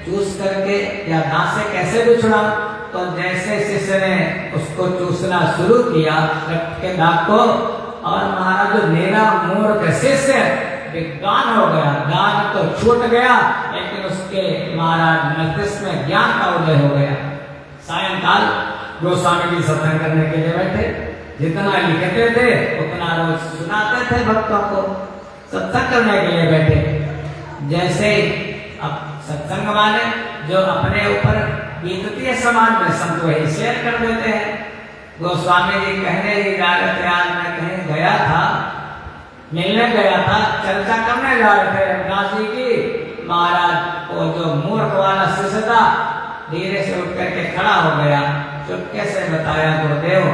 चूस करके या दांत से कैसे भी छुड़ाऊं। तो जैसे शिष्य ने उसको चूसना शुरू किया रक्त के दाग को, और महाराज जो मेरा मूर्ख शिष्य विद्वान हो गया, दाग तो छूट गया लेकिन उसके महाराज मस्तिष्क में ज्ञान का उदय हो गया। सायंकाल गोस्वामी जी सत्संग करने के लिए बैठे। जितना लिखते थे उतना रोज सुनाते थे भक्तों को। सत्संग करने के लिए बैठे। जैसे अब सत्संग वाले जो अपने ऊपर बीतती है समाज में, संत वही शेयर कर देते हैं। गोस्वामी जी कहने ही जा रहे थे, आज मैं कहीं गया था, मिलने गया था, चर्चा करने जा रहे थे रविदास जी की। महाराज वो जो मूर्ख वाला शिष्य था धीरे से उठ करके खड़ा हो गया। चुपके से बताया, गुरुदेव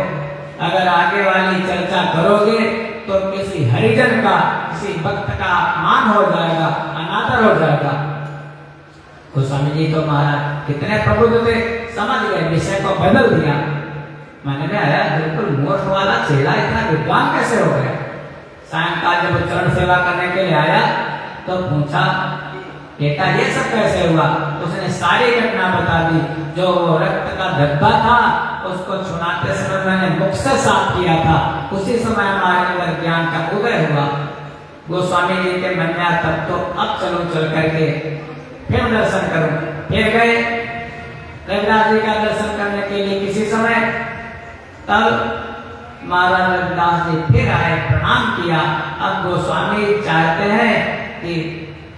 अगर आगे वाली चर्चा करोगे तो किसी हरिजन का, किसी भक्त का अपमान हो जाएगा, अनादर हो जाएगा। गोस्वामी जी तो महाराज कितने प्रबुद्ध थे, समझ गए, विषय को बदल दिया। मन में आया बिल्कुल मूर्ख वाला चेला इतना विद्वान कैसे हो गया। सायंकाल जब चरण सेवा करने के लिए आया तो पूछा, बेटा ये सब कैसे हुआ? उसने सारी घटना बता दी। जो रक्त का धब्बा था उसको छुनाते समय मैंने मुख से साफ किया था, उसी समय हमारे अंदर ज्ञान का उदय हुआ। गोस्वामी जी के मन में तब तो अब चलो चल करके फिर दर्शन करूं। फिर गए रविदास जी का दर्शन करने के लिए किसी समय। तब महाराज रविदास जी फिर आए, प्रणाम किया। अब गोस्वामी चाहते हैं कि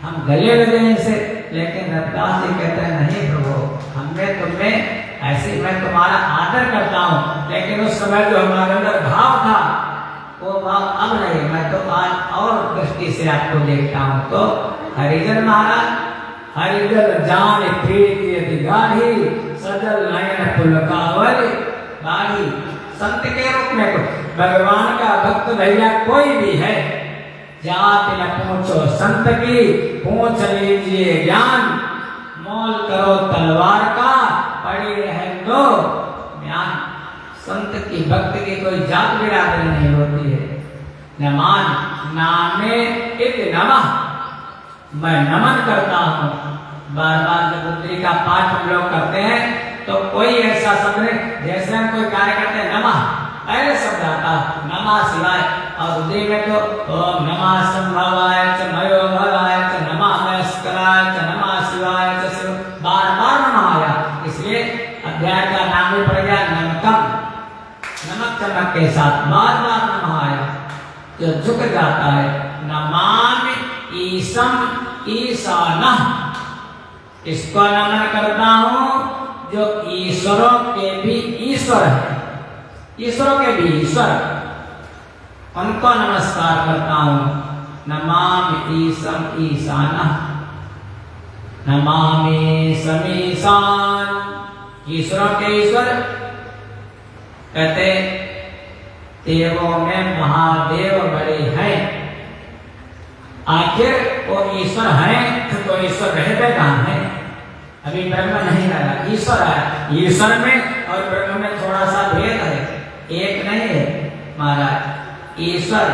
हम गले लगे इनसे, लेकिन रविदास जी कहते हैं नहीं प्रभु, हमने तुम्हें ऐसे, मैं तुम्हारा आदर करता हूँ, लेकिन उस समय जो हमारे अंदर भाव था वो भाव अब नहीं, मैं तो आज और दृष्टि से आपको देखता हूँ। तो हरिजन महाराज, हरिजन जान प्रीति अधिकारी, सजल नयन पुलकावल बाढ़ी। संत के रूप में भगवान का भक्त भैया कोई भी है, जाति न पूछो संत की, पूछ लीजिए ज्ञान, मोल करो तलवार का, पड़ी रहे तो ज्ञान। संत की भक्त की कोई जात बिरादरी नहीं होती है। नमान नामे इत नमः, मैं नमन करता हूँ। बार बार जब रुद्री का पाठ हम लोग करते हैं तो कोई ऐसा शब्द नहीं, जैसे हम कोई कार्य करते हैं नमः, पहले शब्द आता नमः शिवाय, और रुद्री में तो ओम नमः संभवाय च मयो भवाय च नमः नमस्काराय च नमः शिवाय च शिव, बार बार नमः आया। इसलिए अध्याय का नाम भी पड़ गया नमकम, नमक चमक के साथ बार बार नमः आया, जो झुक जाता है। नमामि ईशम ईशानः, इसको नमन करता हूँ जो ईश्वरों के भी ईश्वर है, ईश्वरों के भी ईश्वर, उनको नमस्कार करता हूँ। नमामि ईशम ईशानः, नमामि समीशान, ईश्वरों के ईश्वर। कहते देवों में महादेव बड़े हैं। आखिर वो ईश्वर हैं तो ईश्वर रहते कहाँ हैं? अभी ब्रह्म नहीं आया, ईश्वर आया। ईश्वर में और ब्रह्म में थोड़ा सा भेद है, एक नहीं है महाराज। ईश्वर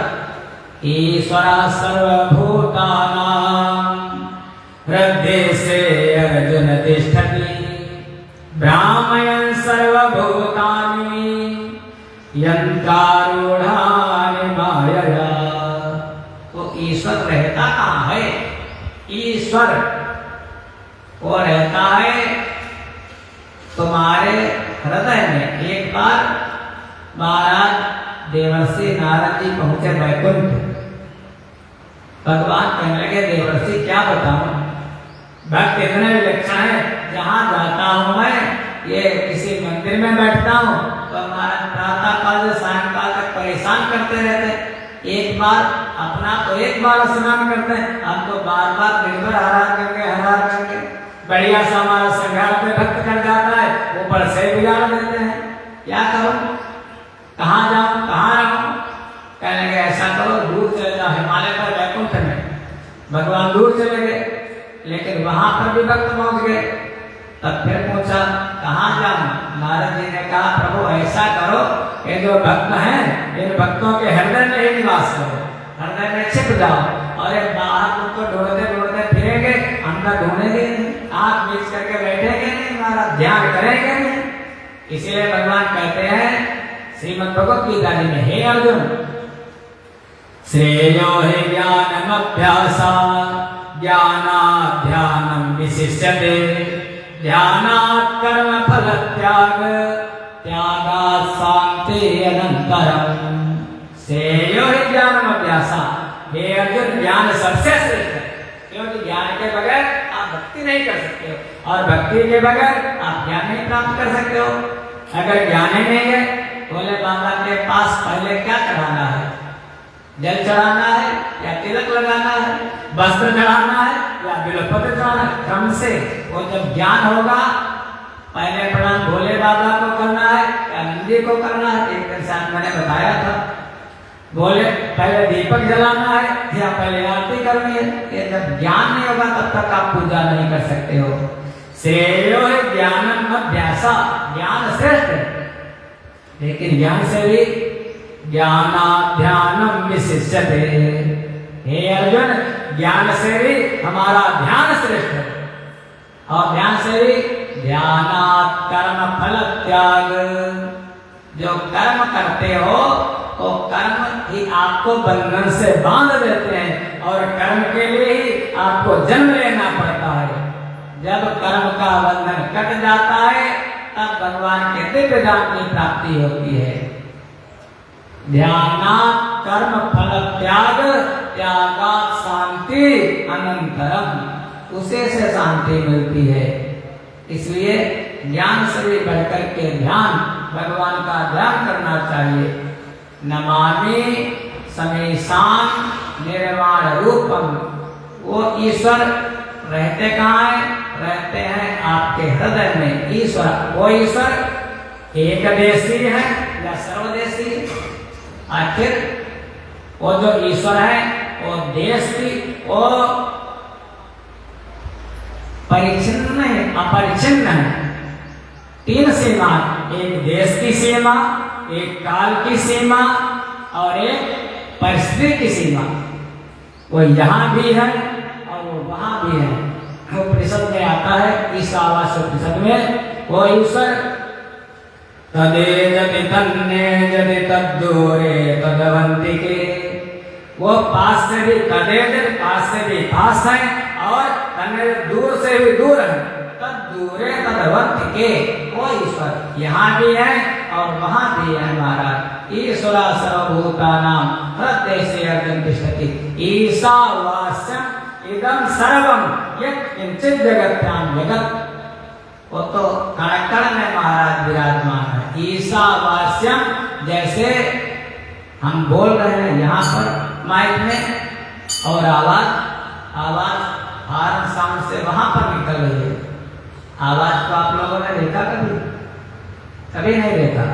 ईश्वरा सर्वभूतानां हृदय से अर्जुन तिष्ठति, ब्राह्मयन् सर्वभूतानि यन्त्रारूढ़ानि मायया। वो ईश्वर रहता कहाँ है? ईश्वर वो रहता है तुम्हारे हृदय में। एक बार महाराज देवर्षि नारद जी पहुंचे वैकुंठ। भगवान कहने लगे देवर्षि क्या बताऊं, भक्त इतने विलक्षण है, जहां जाता हूं मैं, ये किसी मंदिर में बैठता हूं तो महाराज प्रातः काल से सायंकाल तक परेशान करते रहते। एक बार अपना तो एक बार स्नान करते हैं, अब तो बार बार दिन भर हरा करके बढ़िया सा हमारा संघार पे भक्त कर जाता है, ऊपर से बिगाड़ देते हैं। क्या करूं, कहाँ जाऊं, कहाँ रहूं? कहने लगे ऐसा करो दूर चले जाओ, हिमालय पर वैकुंठ में। भगवान दूर चले गए, लेकिन वहां पर भी भक्त पहुंच गए। तब फिर पूछा कहाँ जाऊं? नारद जी ने कहा प्रभु ऐसा करो, ये जो भक्त हैं इन भक्तों के हृदय में ही निवास करो, हृदय में छिप जाओ, और एक बाहर उनको ढूंढते ढूंढते फिरेंगे, अंदर ढूंढेंगे नहीं, आंख मीच करके बैठेंगे नहीं, हमारा ध्यान करेंगे नहीं। इसलिए भगवान कहते हैं श्रीमद् भगवत गीता जी में, हे अर्जुन श्रेयो हि ज्ञानमभ्यासा ज्ञानाध्यानं विशिष्यते, ध्यानात् कर्म फल त्याग, त्यागात् शान्ति अनंतरम्। श्रेयो हि ज्ञानमभ्यासा, हे अर्जुन ज्ञान सबसे श्रेष्ठ है, क्योंकि ज्ञान के बगैर आप भक्ति नहीं कर सकते हो, और भक्ति के बगैर आप ज्ञान नहीं प्राप्त कर सकते हो। अगर ज्ञान ही नहीं है, भोले बाबा के पास पहले क्या चढ़ाना है? जल चढ़ाना है या तिलक लगाना है, वस्त्र चढ़ाना है या बिल्वपत्र चढ़ाना है? क्रम से वो जब ज्ञान होगा, पहले प्रणाम भोले बाबा को करना है या नंदी को करना है? एक दिन साथ मैंने बताया था, बोले पहले दीपक जलाना है या पहले आरती करनी है। ये जब ज्ञान नहीं होगा तब तक आप पूजा नहीं कर सकते हो। श्रेयो है ज्ञानम अभ्यासा, ज्ञान श्रेष्ठ है, लेकिन ज्ञान से भी ज्ञानाध्यानम विशिष्यते। हे अर्जुन, ज्ञान से भी हमारा ध्यान श्रेष्ठ है, और ध्यान से भी ध्यानात् कर्म फल त्याग। जो कर्म करते हो वो कर्म ही आपको बंधन से बांध देते हैं, और कर्म के लिए ही आपको जन्म लेना पड़ता है। जब कर्म का बंधन कट जाता है तब भगवान के दिव्य धाम की प्राप्ति होती है। ध्यानात् कर्म फल त्याग, त्यागात् शांति अनंतरम, उसे से शांति मिलती है। इसलिए ज्ञान से भी बढ़कर के ध्यान, भगवान का ध्यान करना चाहिए। नमामि समीशान निर्वाण रूपम, वो ईश्वर रहते कहाँ है? रहते हैं आपके हृदय में। ईश्वर, वो ईश्वर एक देशी है या सर्वदेशी? आखिर वो जो ईश्वर है वो देश की, वो परिचिन्न है, अपरिचिन्न है। तीन सीमा, एक देश की सीमा, एक काल की सीमा, और एक परिस्थिति की सीमा। वो यहाँ भी है और वो वहां भी है। उपनिषद में आता है, ईशावास्य उपनिषद में, वो ईश्वर तदेजति तन्नेजति तद्दूरे तदवंतिके, वो पास से भी तदेजति, पास से भी पास है, और तन्ने दूर से भी दूर है। तद्दूरे तदवंतिके, वो ईश्वर यहाँ भी है और वहां भी है। महाराज ईश्वरा सर्वभूतानां हृदयेषु अर्जुन तिष्ठति, ईशावास्यम् इदं सर्वं यत् किंचित् जगत्यां जगत्, वो तो कण कण में महाराज विराजमान है। ईशावास्यम, जैसे हम बोल रहे हैं यहाँ पर माइक में, और आवाज हार्न साउंड से वहां पर निकल रही है। आवाज को आप लोगों ने देखा कभी? कभी नहीं देखा।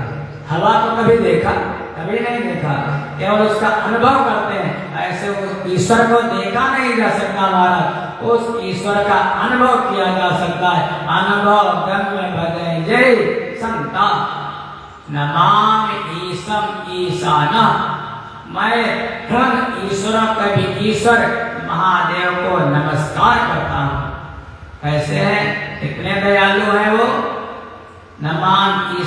हवा को कभी देखा? कभी नहीं देखा। केवल उसका अनुभव करते हैं। ऐसे उस ईश्वर को देखा नहीं जा सकता महाराज, उस ईश्वर का अनुभव किया जा सकता है। अनुभव गंग में भगे जय संता, नमामि ईशम ईशाना, मैं उन ईश्वरों का भी ईश्वर महादेव को नमस्कार करता हूँ। कैसे हैं? कितने दयालु है वो। नमामि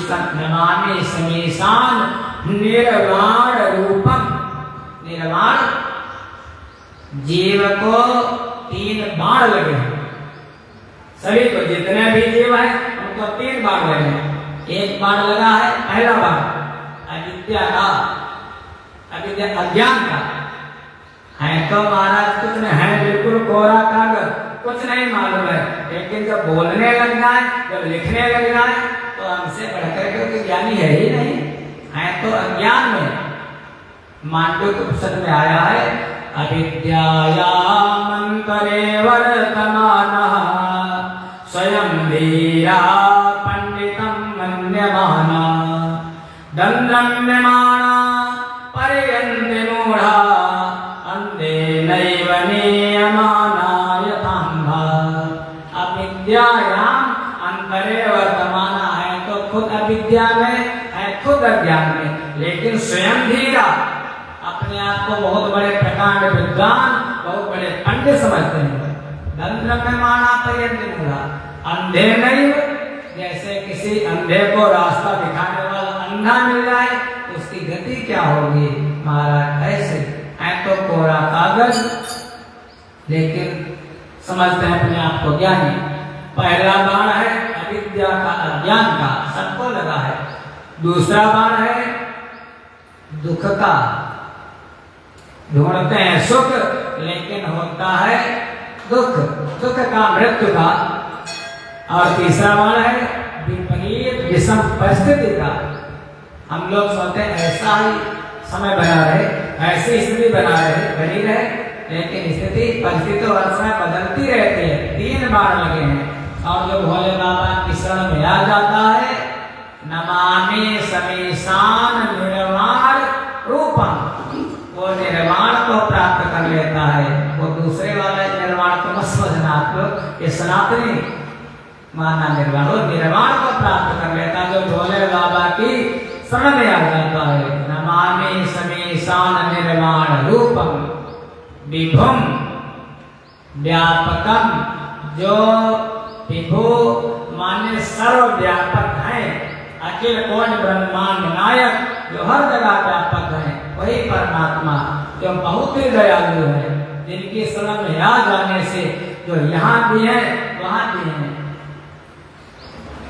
समीशान निर्वाण रूपम, निर्वाण, जीव को 3 बाण लगे हैं। सभी को, जितने भी जीव है उनको 3 बाण लगे हैं। एक बाण लगा है, पहला बाण अविद्या का, अविद्या अज्ञान का है। तो महाराज कुछ नहीं है, बिल्कुल कोरा कागज, कुछ नहीं मालूम है। लेकिन जब बोलने लग जाए, जब लिखने लग जाए, तो हमसे बढ़कर के ज्ञानी है ही नहीं, है तो अज्ञान में। मांडूक्य उपनिषद में आया है, अविद्यायामन्तरे वर्तमानः स्वयं धीरा पंडितं मन्यमाना दंद्रम्यमाना पर्यन्ति मूढ़ा अन्धेनैव नीयमाना यथाम्भा। अविद्यायाम अंतरे वर्तमाना है, तो खुद अविद्या में है, खुद अज्ञान में, लेकिन स्वयं धीरा, अपने आप को बहुत बड़े प्रकांड विद्वान, बहुत बड़े पंडित समझते हैं। दंद्रम्यमाना पर्यन्ति मूढ़ा, अंधे नहीं, जैसे किसी अंधे को रास्ता दिखाने वाला अंधा मिल जाए, उसकी गति क्या होगी महाराज? ऐसे है तो कोरा कागज, लेकिन समझते हैं अपने आप को ज्ञानी। पहला बाण है अविद्या का, अज्ञान का, सबको लगा है। दूसरा बाण है दुख का, ढूंढते हैं सुख लेकिन होता है दुख, दुख का, मृत्यु का। और तीसरा बाण है विपरीत विषम परिस्थिति का। हम लोग सोचते हैं ऐसा ही समय बना रहे, ऐसी स्थिति बनी रहे, लेकिन स्थिति परिस्थिति हर समय बदलती रहती है। 3 बाण लगे हैं, और जो भोले बाबा की शरण में आ जाता है, नमामि समीशान निर्वाण रूपम, वो निर्वाण को प्राप्त कर लेता है। वो दूसरे वाले निर्वाण को मत समझना आप लोग, ये सनातनी माना निर्वाण, वो निर्वाण को प्राप्त कर लेता है जो भोले बाबा की शरण में आ जाता है। नमामि समीशान निर्वाण रूपम विभुम व्यापकम। जो विभु माने सर्वव्यापक है, अखिल कोण ब्रह्मांड नायक, जो हर जगह व्यापक है, वही परमात्मा जो बहुत ही दयालु है, जिनकी शरण में आ जाने से जो यहाँ भी है वहां भी है।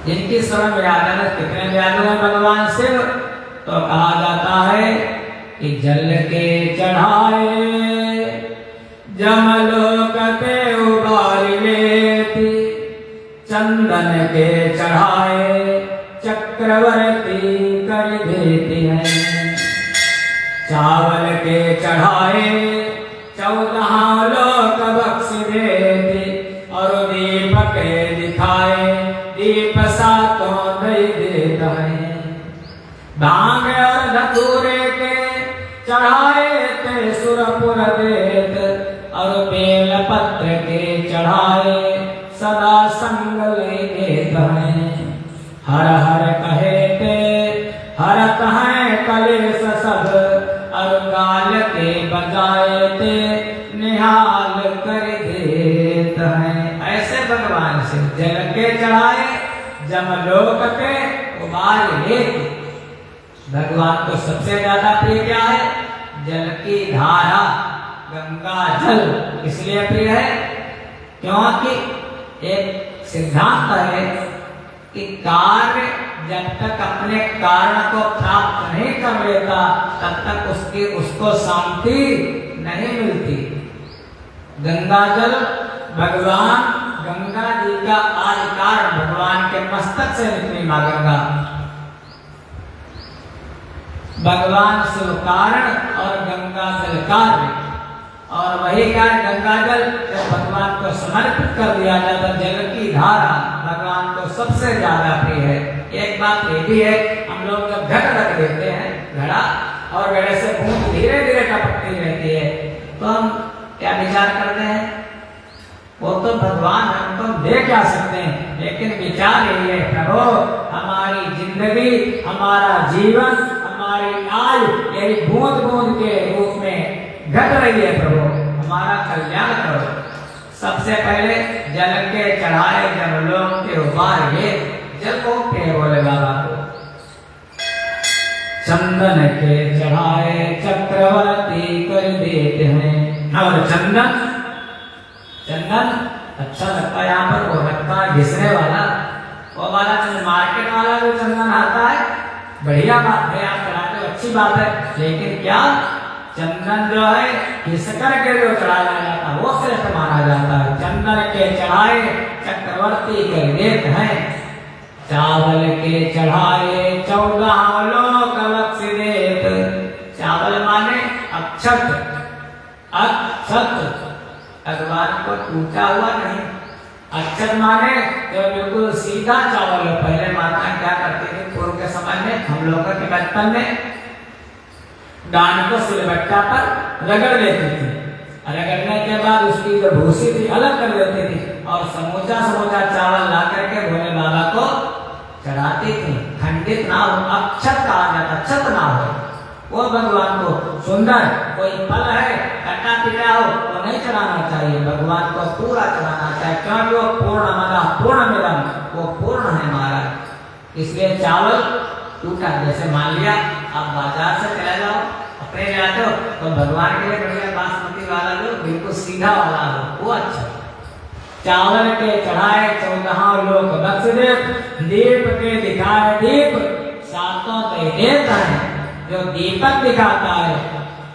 जिनकी शरण में आ जाने कितने दयालु है भगवान शिव, तो कहा जाता है कि जल के चढ़ाए जमलोक पे उबार लेती, चंदन के चढ़ाए चक्रवर्ती कर देते हैं। चावल के चढ़ाए 14 लोक बख्श देते, और दीप के दिखाए दीप सातों दे देता है। भांग और धतूरे के चढ़ाए ते सुरपुर देत, और बेल पत्र के चढ़ाए सदा संग ले देता है। हर हर कहे ते हरत है कलेश सब, और गाल के बजाए ते निहाल कर देता है। ऐसे भगवान से जल के चढ़ाए जमलोक पे उबार लेते। भगवान को सबसे ज्यादा प्रिय क्या है? जल की धारा, गंगा जल। इसलिए प्रिय है क्योंकि एक सिद्धांत है कि कार्य जब तक अपने कारण को प्राप्त नहीं कर लेता तब तक उसको शांति नहीं मिलती। गंगा जल भगवान गंगा जी का आदि कारण, भगवान के मस्तक से निकली मां गंगा, भगवान शिव कारण और गंगा जल कार्य। और वही कार्य गंगा जल जब भगवान को समर्पित कर दिया जाता, जल की धारा भगवान को सबसे ज्यादा प्रिय है। एक बात ये भी है, हम लोग जब घट रख देते हैं घड़ा, और घड़े से बूंद धीरे धीरे टपकती रहती है, तो हम क्या विचार करते हैं? वो तो भगवान, हम तो दे क्या सकते हैं, लेकिन विचार यही है प्रभु हमारी जिंदगी, हमारा जीवन, हमारी आयु यही बूंद बूंद के रूप में घट रही है। प्रभु हमारा कल्याण करो। सबसे पहले जल के चढ़ाए जमलोक के उबार ये जल को के बोले बाबा को। चंदन के चढ़ाए चक्रवर्ती कर देते हैं। और चंदन, चंदन अच्छा लगता है, यहाँ पर वो लगता है घिसने वाला, वो वाला मार्केट वाला जो चंदन आता है, बढ़िया बात है, आप चढ़ाते हो अच्छी बात है, लेकिन क्या चंदन जो है घिस करके जो चढ़ाया जाता है वो श्रेष्ठ माना जाता है। चंदन के चढ़ाए चक्रवर्ती कर देते हैं। चावल के चढ़ाए 14 लोक बख्श देत। चावल माने अक्षत, अक्षत भगवान को टूटा हुआ नहीं। अक्षत माने जो बिल्कुल सीधा चावल। पहले माता क्या करती थी पूर्व के समय में, हम लोगों के बचपन में दान को सिलबट्टा पर रगड़ लेती थी, रगड़ने के बाद उसकी जो भूसी थी अलग कर देती थी, और समूचा समूचा चावल ला करके भोले बाबा को चढ़ाती थी। खंडित ना हो, अक्षत कहा जाता, क्षत ना हो। वो भगवान को सुंदर कोई फल है कटा पिटा हो तो नहीं चढ़ाना चाहिए, भगवान को पूरा चढ़ाना चाहिए, क्योंकि वो पूर्ण मदा पूर्ण मिलन, वो पूर्ण है महाराज। इसलिए चावल टूटा, जैसे मान लिया आप बाजार से चले जाओ, अपने ले आते हो, तो भगवान के लिए बढ़िया बासमती वाला जो बिल्कुल सीधा वाला हो वो अच्छा। चावल के चढ़ाए 14 लोक बख्श देत। दीप के दिखाए दीप सातों दे देता है। जो दीपक दिखाता है,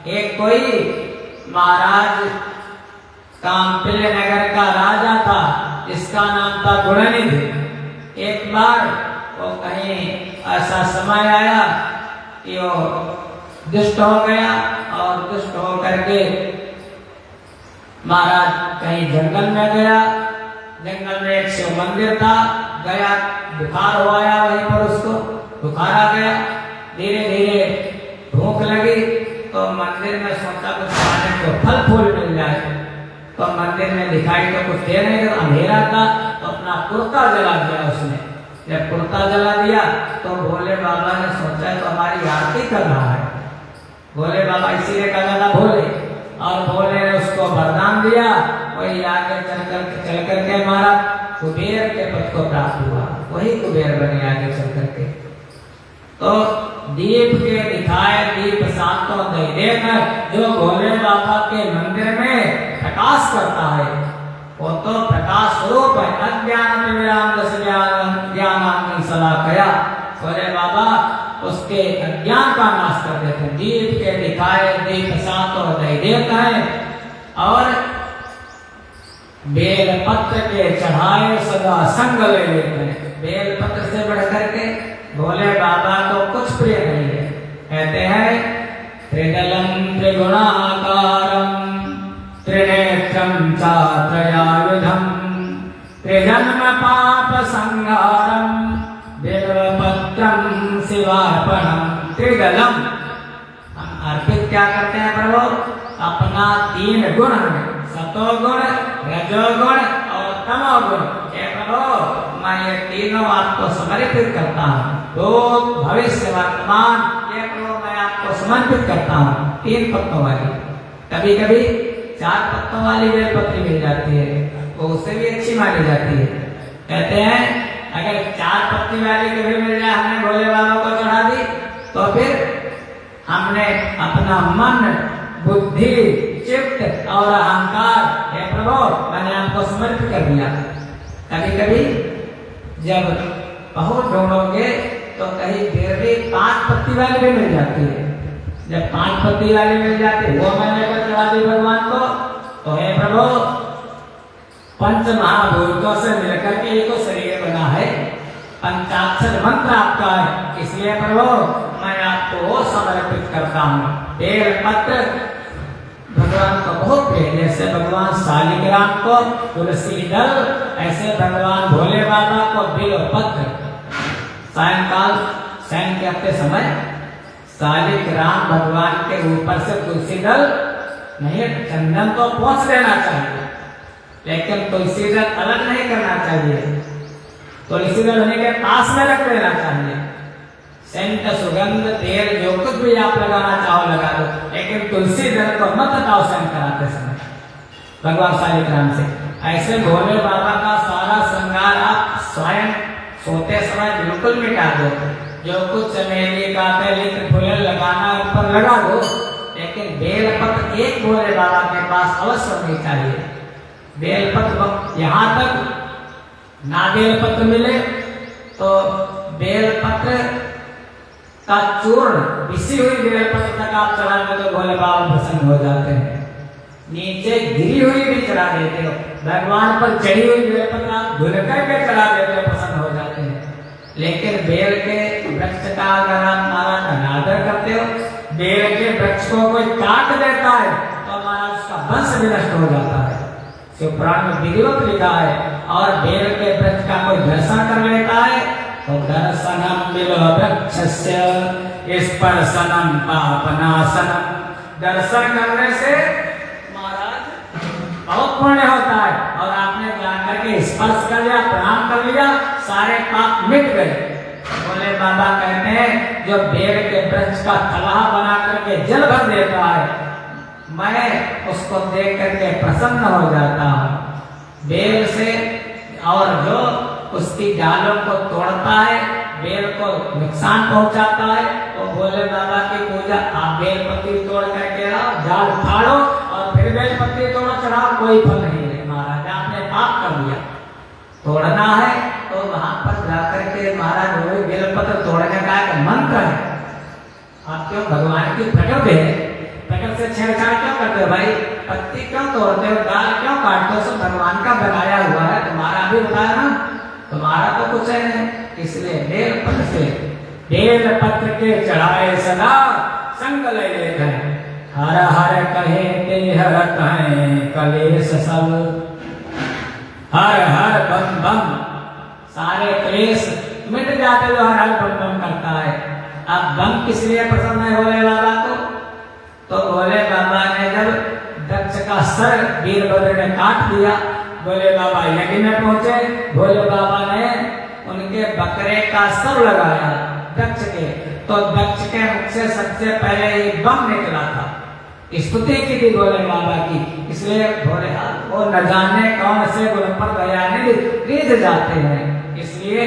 एक कोई महाराज कामपिल्य नगर का राजा था, जिसका नाम था गुणनिधि। एक बार वो कहीं ऐसा समय आया कि वो दुष्ट हो गया, और दुष्ट हो करके महाराज कहीं जंगल में गया। जंगल में एक शिव मंदिर था, गया, बुखार हो आया वहीं पर, उसको बुखार आ गया। धीरे धीरे भूख लगी तो मंदिर में सोचा कुछ खाने को फल फूल मिल जाए, तो मंदिर में दिखाई तो कुछ दे नहीं, अंधेरा था, तो अपना कुर्ता जला दिया उसने। जब कुर्ता जला दिया तो भोले बाबा ने सोचा तो हमारी आरती कर रहा है, भोले बाबा इसीलिए कहा था भोले, और भोले ने उसको वरदान दिया, वही आगे चल करके हमारा कुबेर के पद को प्राप्त हुआ, वही कुबेर बने आगे चल करके। तो दीप के दिखाए दीप सातों देकर जो भोले बाबा के मंदिर में प्रकाश करता है वो तो प्रकाश स्वरूप है। अज्ञान ज्ञान सदा कया, भोले बाबा उसके अज्ञान का नाश कर देते हैं। दीप के दिखाए दीप सातों देता है, और बेल पत्र के चढ़ाए सदा संग ले लेते हैं। बेल पत्र से बढ़ करके भोले बाबा को कुछ प्रिय नहीं है। कहते हैं त्रिदलम त्रिगुणाकारम त्रिनेत्रम चात्रयायुधम त्रिजन्म पाप संहारम बिल्वपत्रम शिवार्पणम। त्रिदलम हम अर्पित क्या करते हैं प्रभु? अपना 3 गुण हमें, सतोगुण, रजोगुण और तमोगुण। हे प्रभु मैं ये तीनों आपको समर्पित करता हूँ, भूत भविष्य वर्तमान, ये प्रभु मैं आपको समर्पित करता हूँ। 3 पत्तों वाली, कभी कभी 4 पत्तों वाली बेलपत्री मिल जाती है, वो उससे भी अच्छी मानी जाती है। कहते हैं अगर 4 पत्ती वाली कभी मिल जाए, हमने भोले बाबा को चढ़ा दी, तो फिर हमने अपना मन, बुद्धि, चित्त और अहंकार, हे प्रभु मैंने आपको समर्पित कर दिया। कभी कभी जब बहुत ढूंढोगे तो कहीं फिर भी 5 पत्ती वाली भी मिल जाती है। जब 5 पत्ती वाली मिल जाती है, वो मैंने लेकर चढ़ा दी भगवान को, तो हे प्रभु पंच महाभूतों से मिलकर के एक शरीर बना है, पंचाक्षर मंत्र आपका है, इसलिए प्रभु मैं आपको वो समर्पित करता हूँ। बेल पत्र भगवान को बहुत प्रिय, जैसे भगवान शालिग्राम को तुलसी दल, ऐसे भगवान भोले बाबा को बिल्वपत्र। सायंकाल शयन करते समय शालिग्राम भगवान के ऊपर से तुलसी दल नहीं, चंदन तो पोंछ देना चाहिए, लेकिन तुलसी दल अलग नहीं करना चाहिए। तुलसी दल होने के पास में रख देना चाहिए। सेंट, सुगंध, तेल जो कुछ भी आप लगाना चाहो लगा दो, लेकिन तुलसी दल को मत हटाओ शयन कराते समय भगवान शालिग्राम से। ऐसे भोले बाबा का सारा श्रृंगार आप स्वयं सोते समय बिल्कुल मिटा दो। जो कुछ चमेली का तेल फूल लगाना ऊपर लगा दो, लेकिन बेलपत्र एक भोले बाबा के पास अवश्य होनी चाहिए। बेलपत्र यहाँ तक ना बेलपत्र मिले तो बेलपत्र का चूर्ण, पिसी हुई बेलपत्र तक आप चढ़ा दो तो भोले बाबा प्रसन्न हो जाते हैं। नीचे गिरी हुई भी चढ़ा देते हो, भगवान पर चढ़ी हुई बेलपत्र आप धुल करके चढ़ा देते हो, प्रसन्न हो जाते हैं। लेकिन बेल के वृक्ष का अगर आप महाराज अनादर करते हो, बेल के वृक्ष को कोई काट देता है तो महाराज उसका वंश भी नष्ट हो जाता है। शिव पुराण में विधिवत लिखा है। और बेल के वृक्ष का कोई दर्शन कर लेता है तो दर्शनम बिल्ववृक्षस्य स्पर्शनम पापनाशनम। दर्शन करने से महाराज बहुत पुण्य होता है, और आपने जाकर के स्पर्श कर लिया, प्रणाम कर लिया, सारे पाप मिट गए। भोले बाबा कहते हैं जो बेल के वृक्ष का तलाब बना करके जल भर देता है, मैं उसको देख करके प्रसन्न हो जाता हूँ। बेल से, और जो उसकी डालों को तोड़ता है, बेल को नुकसान पहुंचाता है, तो भोले बाबा की पूजा आप बेल पत्ती तोड़ करके आओ, डाल फाड़ो और फिर बेल पत्ती तोड़ो, चढ़ाओ, कोई फल नहीं है। महाराज आपने पाप कर दिया। तोड़ना है तो वहां पर जाकर के महाराज वही बेल पत्र तोड़ने का एक मंत्र है। आप क्यों भगवान की प्रकृति है, प्रकृति से छेड़छाड़ क्यों करते हो भाई? पत्ती क्यों तोड़ते हो, डाल क्यों काटते हो? सब भगवान का बनाया हुआ है, तुम्हारा भी बताया ना, तुम्हारा तो कुछ है नहीं। इसलिए बेल पत्र से, बेल पत्र के चढ़ाए सदा संग ले लेते हैं। हर हर कहे ते हरत हैं कलेश सब, हर हर बम बम, सारे क्लेश मिट जाते जो हर हर बम बम करता है। अब बम किस लिए पसंद है भोले बाबा को? तो भोले बाबा ने जब दक्ष का सर वीरभद्र ने काट दिया, भोले बाबा यज्ञ में पहुंचे, भोले बाबा ने उनके बकरे का सर लगाया दक्ष के, तो दक्ष के मुख से सबसे पहले ये बम निकला था। स्तुति की थी भोले बाबा की, इसलिए भोले वो न जाने कौन से गुण पर दयानिधि रीझ जाते हैं, इसलिए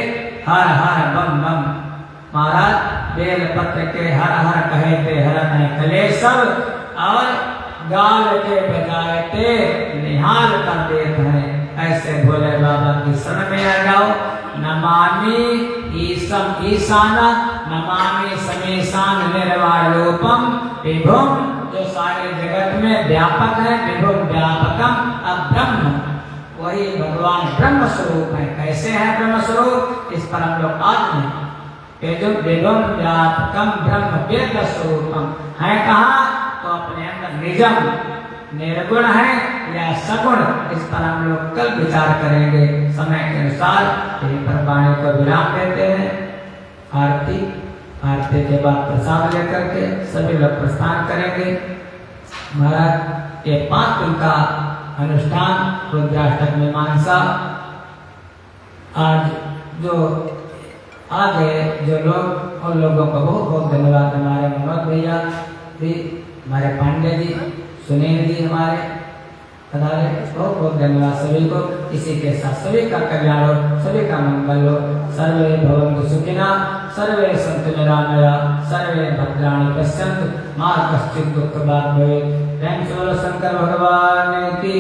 हर हर बम बम। महाराज बेल पत्र के हर हर कहते हरण कलेश सब, और गाल के बजाय ते निहाल कर देते हैं। ऐसे भोले बाबा की शरण में आ जाओ। नमामि ईशम ईशाना नमामि समीशान निर्वाण रूपम विभुम, जो सारे जगत में व्यापक है, विभुम व्यापकम अब्रह्म, वही भगवान ब्रह्म स्वरूप है। कैसे है ब्रह्म स्वरूप, इस पर हम लोग आज में विभुम व्यापकम ब्रह्म वेद स्वरूपम है कहा, तो अपने अंदर निजम निर्गुण है या सगुण, इस पर हम लोग कल विचार करेंगे समय के अनुसार। यही पर वाणी को विराम देते हैं। आरती के बाद प्रसाद लेकर के सभी लोग प्रस्थान करेंगे। महाराज ये 5 दिन का अनुष्ठान रुद्राष्टक मीमांसा, आज जो आगे जो लोग उन लोगों को बहुत बहुत धन्यवाद। हमारे मनोज भैया जी, हमारे पांडे जी, सुनील जी हमारे पधारे, बहुत बहुत धन्यवाद सभी को। इसी के साथ सभी का कल्याण हो, सभी का मंगल हो। सर्वे भवन्तु सुखिनः, सर्वे सन्तु निरामयाः, सर्वे भद्राणि पश्यन्तु, मा कश्चित् दुःखभाग् भवेत्। जय बोलो शंकर भगवान की।